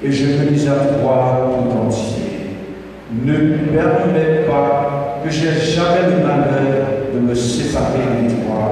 et je me dis à toi tout entier. Ne permets pas que j'ai jamais le malheur de me séparer de toi.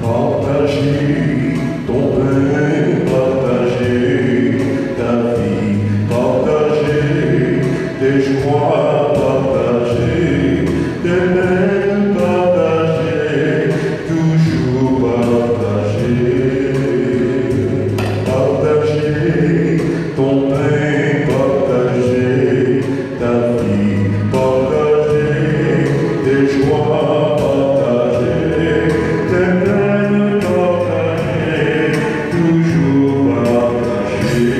Partager ton pain, partager ta vie, partager tes joies, partager tes peines, partager, toujours partager. Partager ton pain, partager ta vie, partager tes joies, partager tes peines, partager, toujours partager.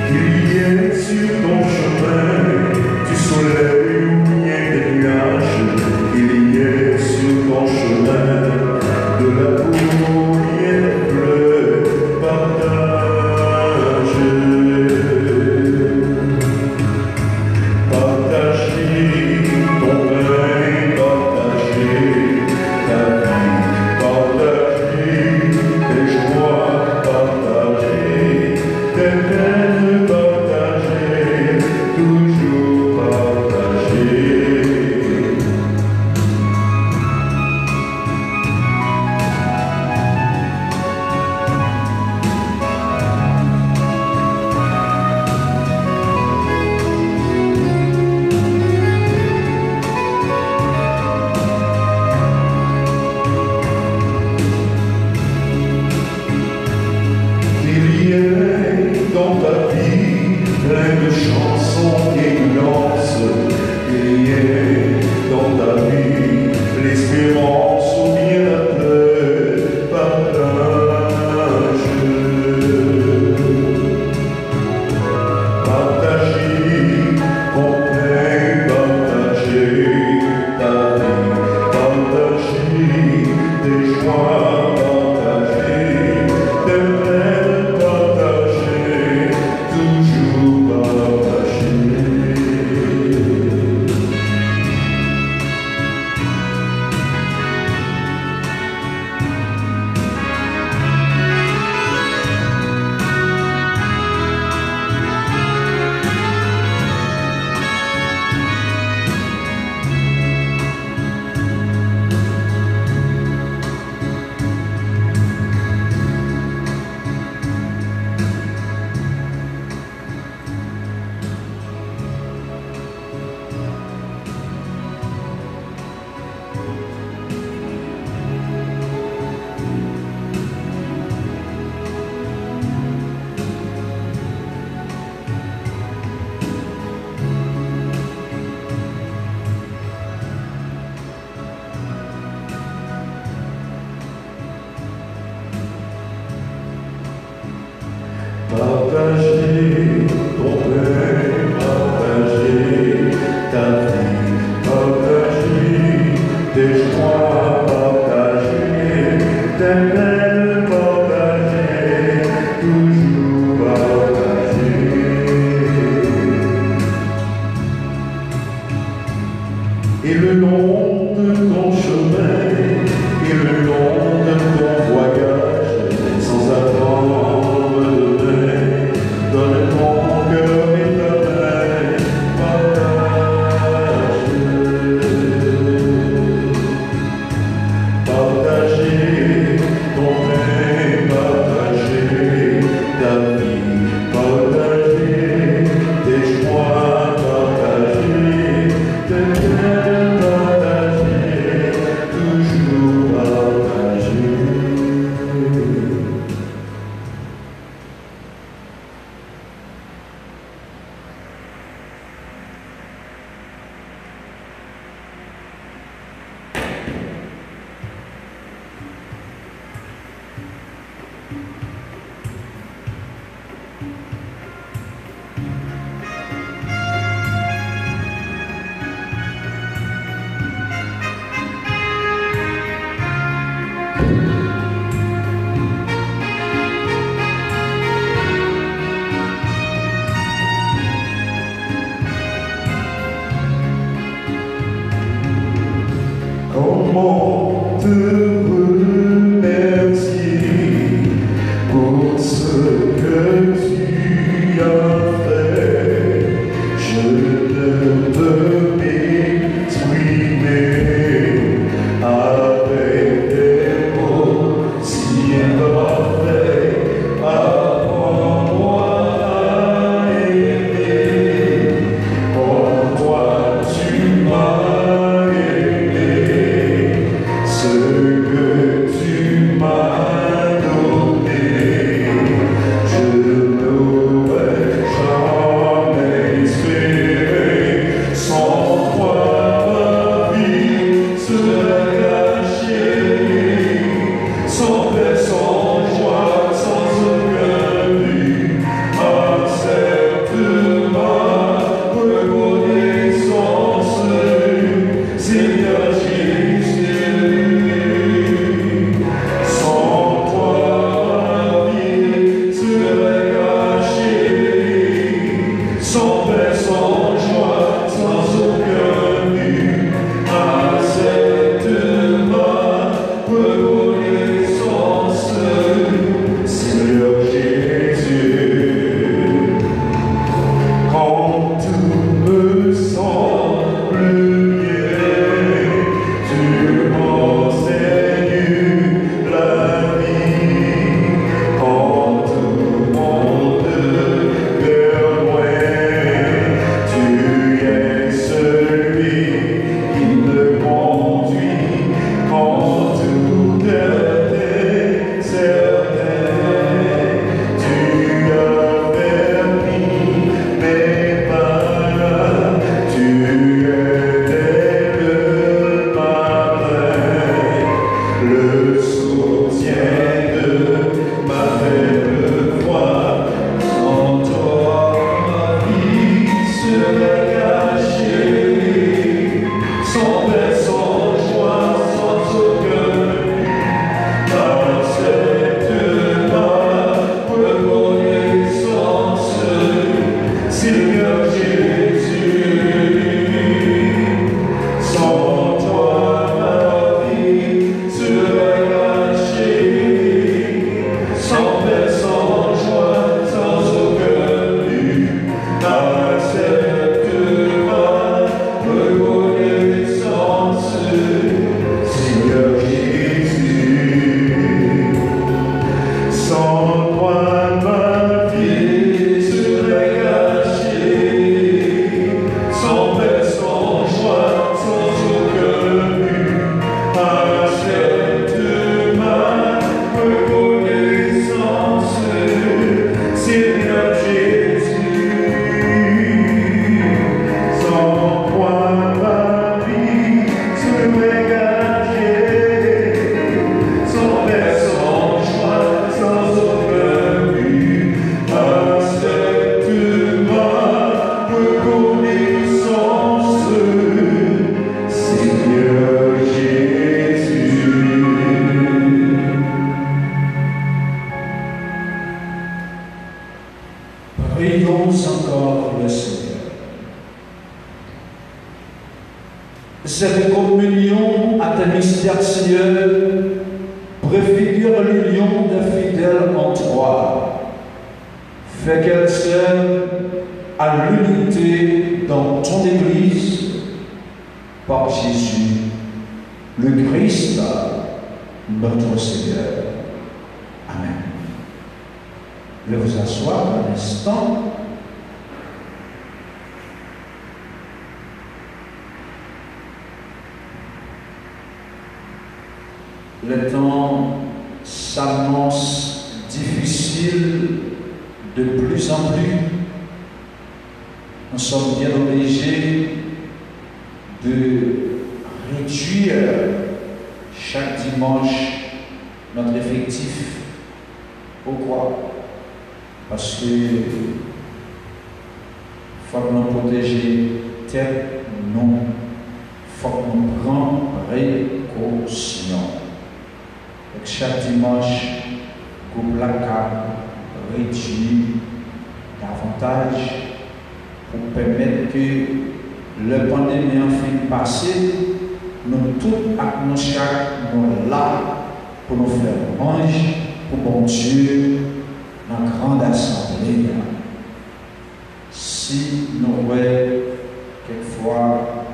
Qu'il y ait sur ton chemin du soleil ou bien des nuages, qu'il y ait sur ton chemin de la boue et des fleurs, partage. Partager ton pain, partager ta vie, partager tes joies, partager tes peines, partager, toujours partager. Il y ait dans ta vie plein de chansons et de danses. Il y ait dans ta vie l'espérance ou bien la peur, partage. Partager ton pain, partager ta vie, partager tes joies, partager tes peines, partager, toujours partager. Partager ton pain, partager ta vie, partager tes joies, partager tes peines, partager, toujours partager. Et le long de ton chemin, et le long de ton voyage, sans attendre demain, donne ton cœur et ta Comment te remercier pour ce que tu as fait? Je ne peux m'exprimer avec des mots si imparfaits. Apprends-moi à aimer comme toi tu m'as aimé. Ce que tu m'as donné, je n'aurais jamais espéré. Sans toi, ma vie serait gâchée. Sans paix, sans joie, sans aucun but, accepte ma reconnaissance, Seigneur Jésus. Sans toi, ma vie serait gâchée. Sans paix, sans joie, sans aucun but, accepte ma reconnaissance, Seigneur Jésus. Quand tout me semble bien, tu m'enseignes la vie. Quand tout monde perd loin, tu es celui qui me conduit. Quand tout est incertain, tu as permis mes pas. Tu es le matin, le soutien de ma faible foi. Sans toi, ma vie serait gâchée. Sans paix, sans joie, sans aucun but, accepte ma reconnaissance, Seigneur Jésus. Sans toi, ma vie serait gâchée. Sans paix, sans joie, sans aucun but, accepte ma reconnaissance, Seigneur Jésus. Sans toi, ma vie serait gâchée. Sans paix, sans joie, sans aucun but, accepte ma reconnaissance, Seigneur Jésus. Sans toi, ma vie serait gâchée. Sans paix, sans joie, sans aucun but, accepte ma reconnaissance, Seigneur Jésus. Prions encore le Seigneur. Cette communion à tes mystères, Seigneur, préfigure l'union des fidèles en toi. Fais qu'elle serve à l'unité dans ton Église par Jésus, le Christ, notre Seigneur. Amen. Je vais vous asseoir un instant. Le temps s'annonce difficile de plus en plus. Nous sommes bien obligés de réduire chaque dimanche notre effectif. Pourquoi? Parce que faut que nous protéger tête, non. Faut que nous prenions précaution. chaque dimanche, groupe la cap réduit davantage pour permettre que la pandémie en fin passée, nous tous à nos chaque nous là pour nous faire manger pour bon Dieu dans la grande assemblée. Si nous voyons quelquefois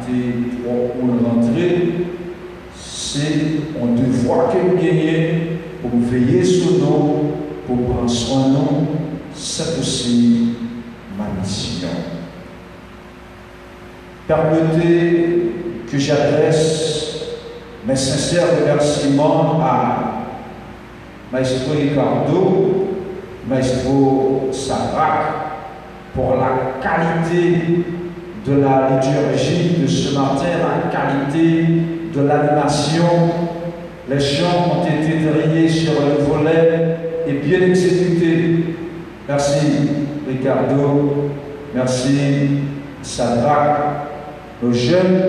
quitter trop pour rentrer, c'est un devoir que nous gagnons pour veiller sur nous, pour prendre soin de nous. C'est aussi ma mission. Permettez que j'adresse mes sincères remerciements à Maestro Ricardo, Maestro Sadrach, pour la qualité de la liturgie de ce matin, la qualité de l'animation. Les chants ont été triés sur le volet et bien exécutés. Merci Ricardo, merci Sadrach. Nos jeunes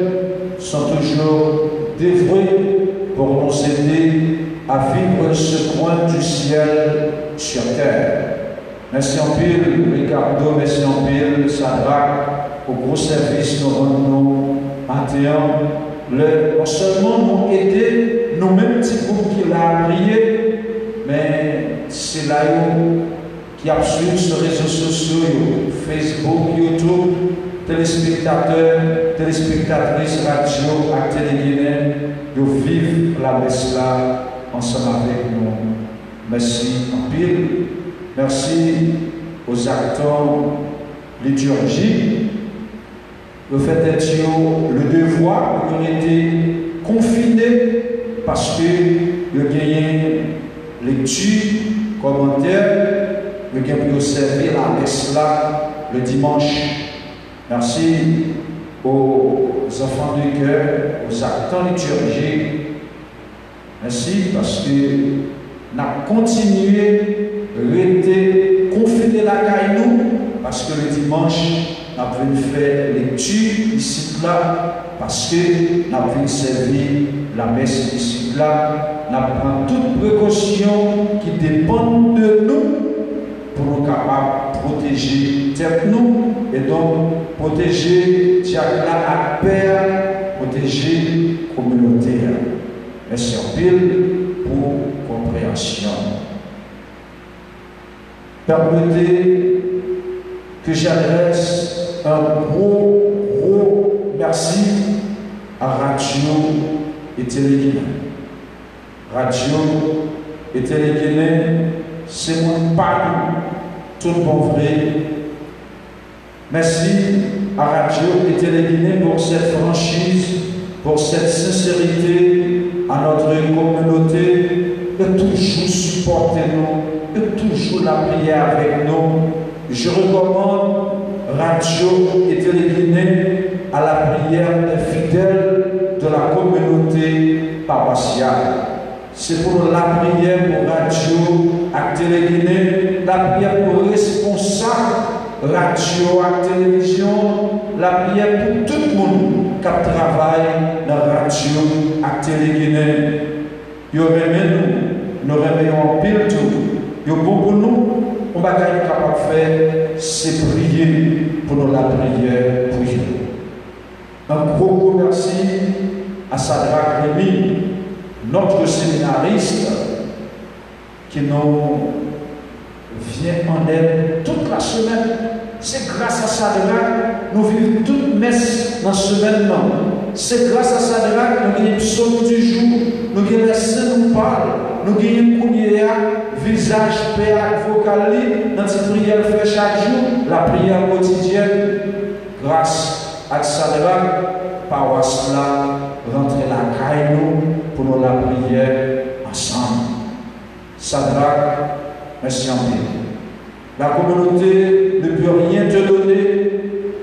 sont toujours dévoués pour nous aider à vivre ce coin du ciel sur terre. Merci en pile, Ricardo, merci en pile, Sadrach, au gros service nous rendons matin. Non seulement nous aider, nous-mêmes, petits groupes qui l'a prié, mais c'est là qui a suivi sur les réseaux sociaux, Facebook, YouTube, téléspectateurs, téléspectatrices, radio, à Télé-Guinée, ils vivent la messe là ensemble avec nous. Merci en pile. Merci aux acteurs liturgiques. Le fait d'être le devoir, ils ont été confinés parce que ils ont gagné lecture, commentaires, ils ont pu servir la messe là le dimanche. Merci aux enfants du cœur, aux acteurs liturgiques. Merci parce que nous avons continué à rester confinés la caille parce que le dimanche, nous avons fait lecture ici là parce que nous avons servi la messe ici là. Nous avons toutes précautions qui dépendent de nous pour nous capables de protéger tête nous et donc protéger Diacla à père, protéger la communauté. Merci en pile pour compréhension. Permettez que j'adresse un gros merci à Radio et Télé-Guinée. Radio et Télé-Guinée, c'est mon pas tout bon vrai. Merci à Radio et Télé-Guinée pour cette franchise, pour cette sincérité à notre communauté, de toujours supporter nous, de toujours la prière avec nous. Je recommande Radio et Télé-Guinée à la prière des fidèles de la communauté paroissiale. C'est pour la prière pour Radio et Télé-Guinée, la prière pour responsables radio et télévision, la prière pour tout le monde qui travaille dans la radio et Télé-Guinée. Nous remettons en pile tout. Nous bon pour nous, on va être capable de faire, c'est prier pour nous la prière pour nous. Un gros merci à Sadrach Rémy, notre séminariste, qui nous vient en aide toute la semaine. C'est grâce à Sadrach nous vivons toute messe dans la semaine. C'est grâce à Sadrach nous avons le psaume du jour, nous avons les saints nous parlent, nous avons le visage, père, vocal, dans cette prière fait chaque jour, la prière quotidienne. Grâce à Sadrach, paroisse là, rentrer la caille pour nous la prière ensemble. Sadrach, merci en pile. La communauté ne peut rien te donner,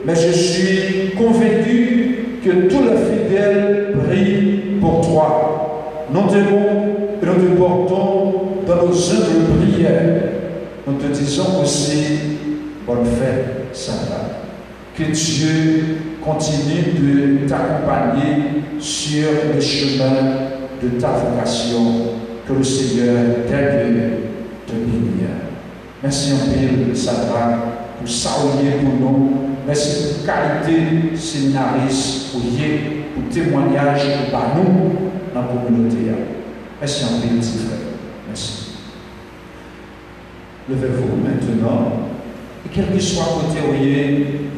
mais je suis convaincu que tous les fidèles prient pour toi. Nous t'aimons et nous te portons dans nos humbles prières. Nous te disons aussi bonne fête, Sadrach. Que Dieu continue de t'accompagner sur le chemin de ta vocation que le Seigneur t'aide te bénir. Merci en pile, Sadra, pour saluer pour nous. Merci pour qualité séminariste, pour témoignage par nous dans la communauté. Merci en pile, petit frère. Merci. Levez-vous maintenant. Et quel que soit côté où il y a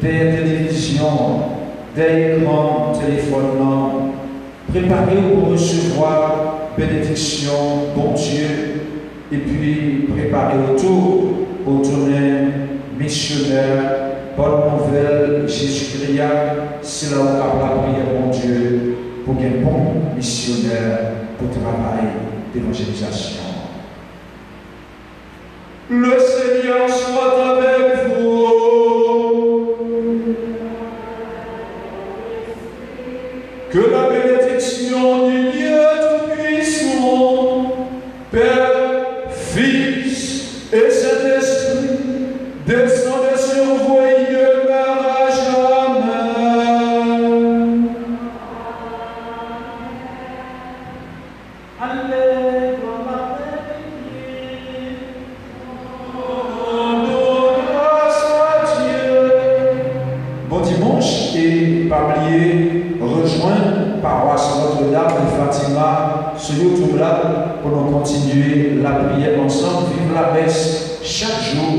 des télévisions, des écrans, téléphones, préparez-vous pour recevoir bénédiction, bon Dieu, et puis préparez-vous tout pour tourner missionnaire, bonne nouvelle, Jésus-Christ, c'est là où on a la prière, bon Dieu, pour un bon missionnaire pour travail d'évangélisation. Le Seigneur soit avec vous. Que la bénédiction du Dieu Tout-Puissant, Père, Fils et Saint-Esprit, descende sur vous et demeure à jamais. Bon dimanche et pas oublier rejoindre paroisse Notre-Dame de Fatima sur YouTube là pour nous continuer la prière ensemble, vivre la messe chaque jour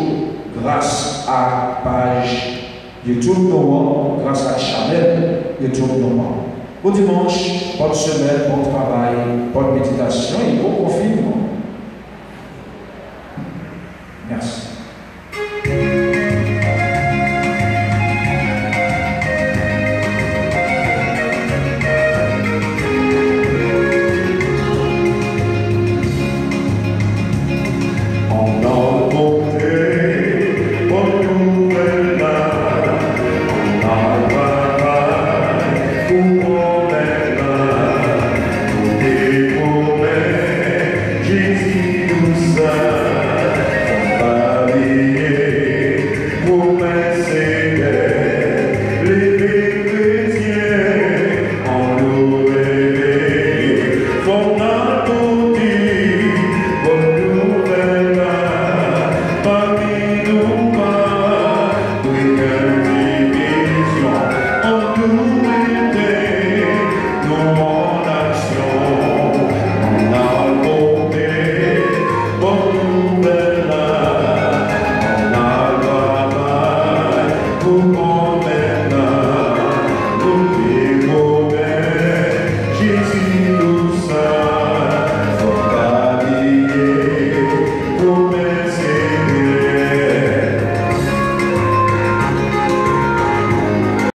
grâce à page YouTube Noir, grâce à Chanel YouTube Noir. Bon dimanche, bonne semaine, bon travail, bonne méditation et bon conférence.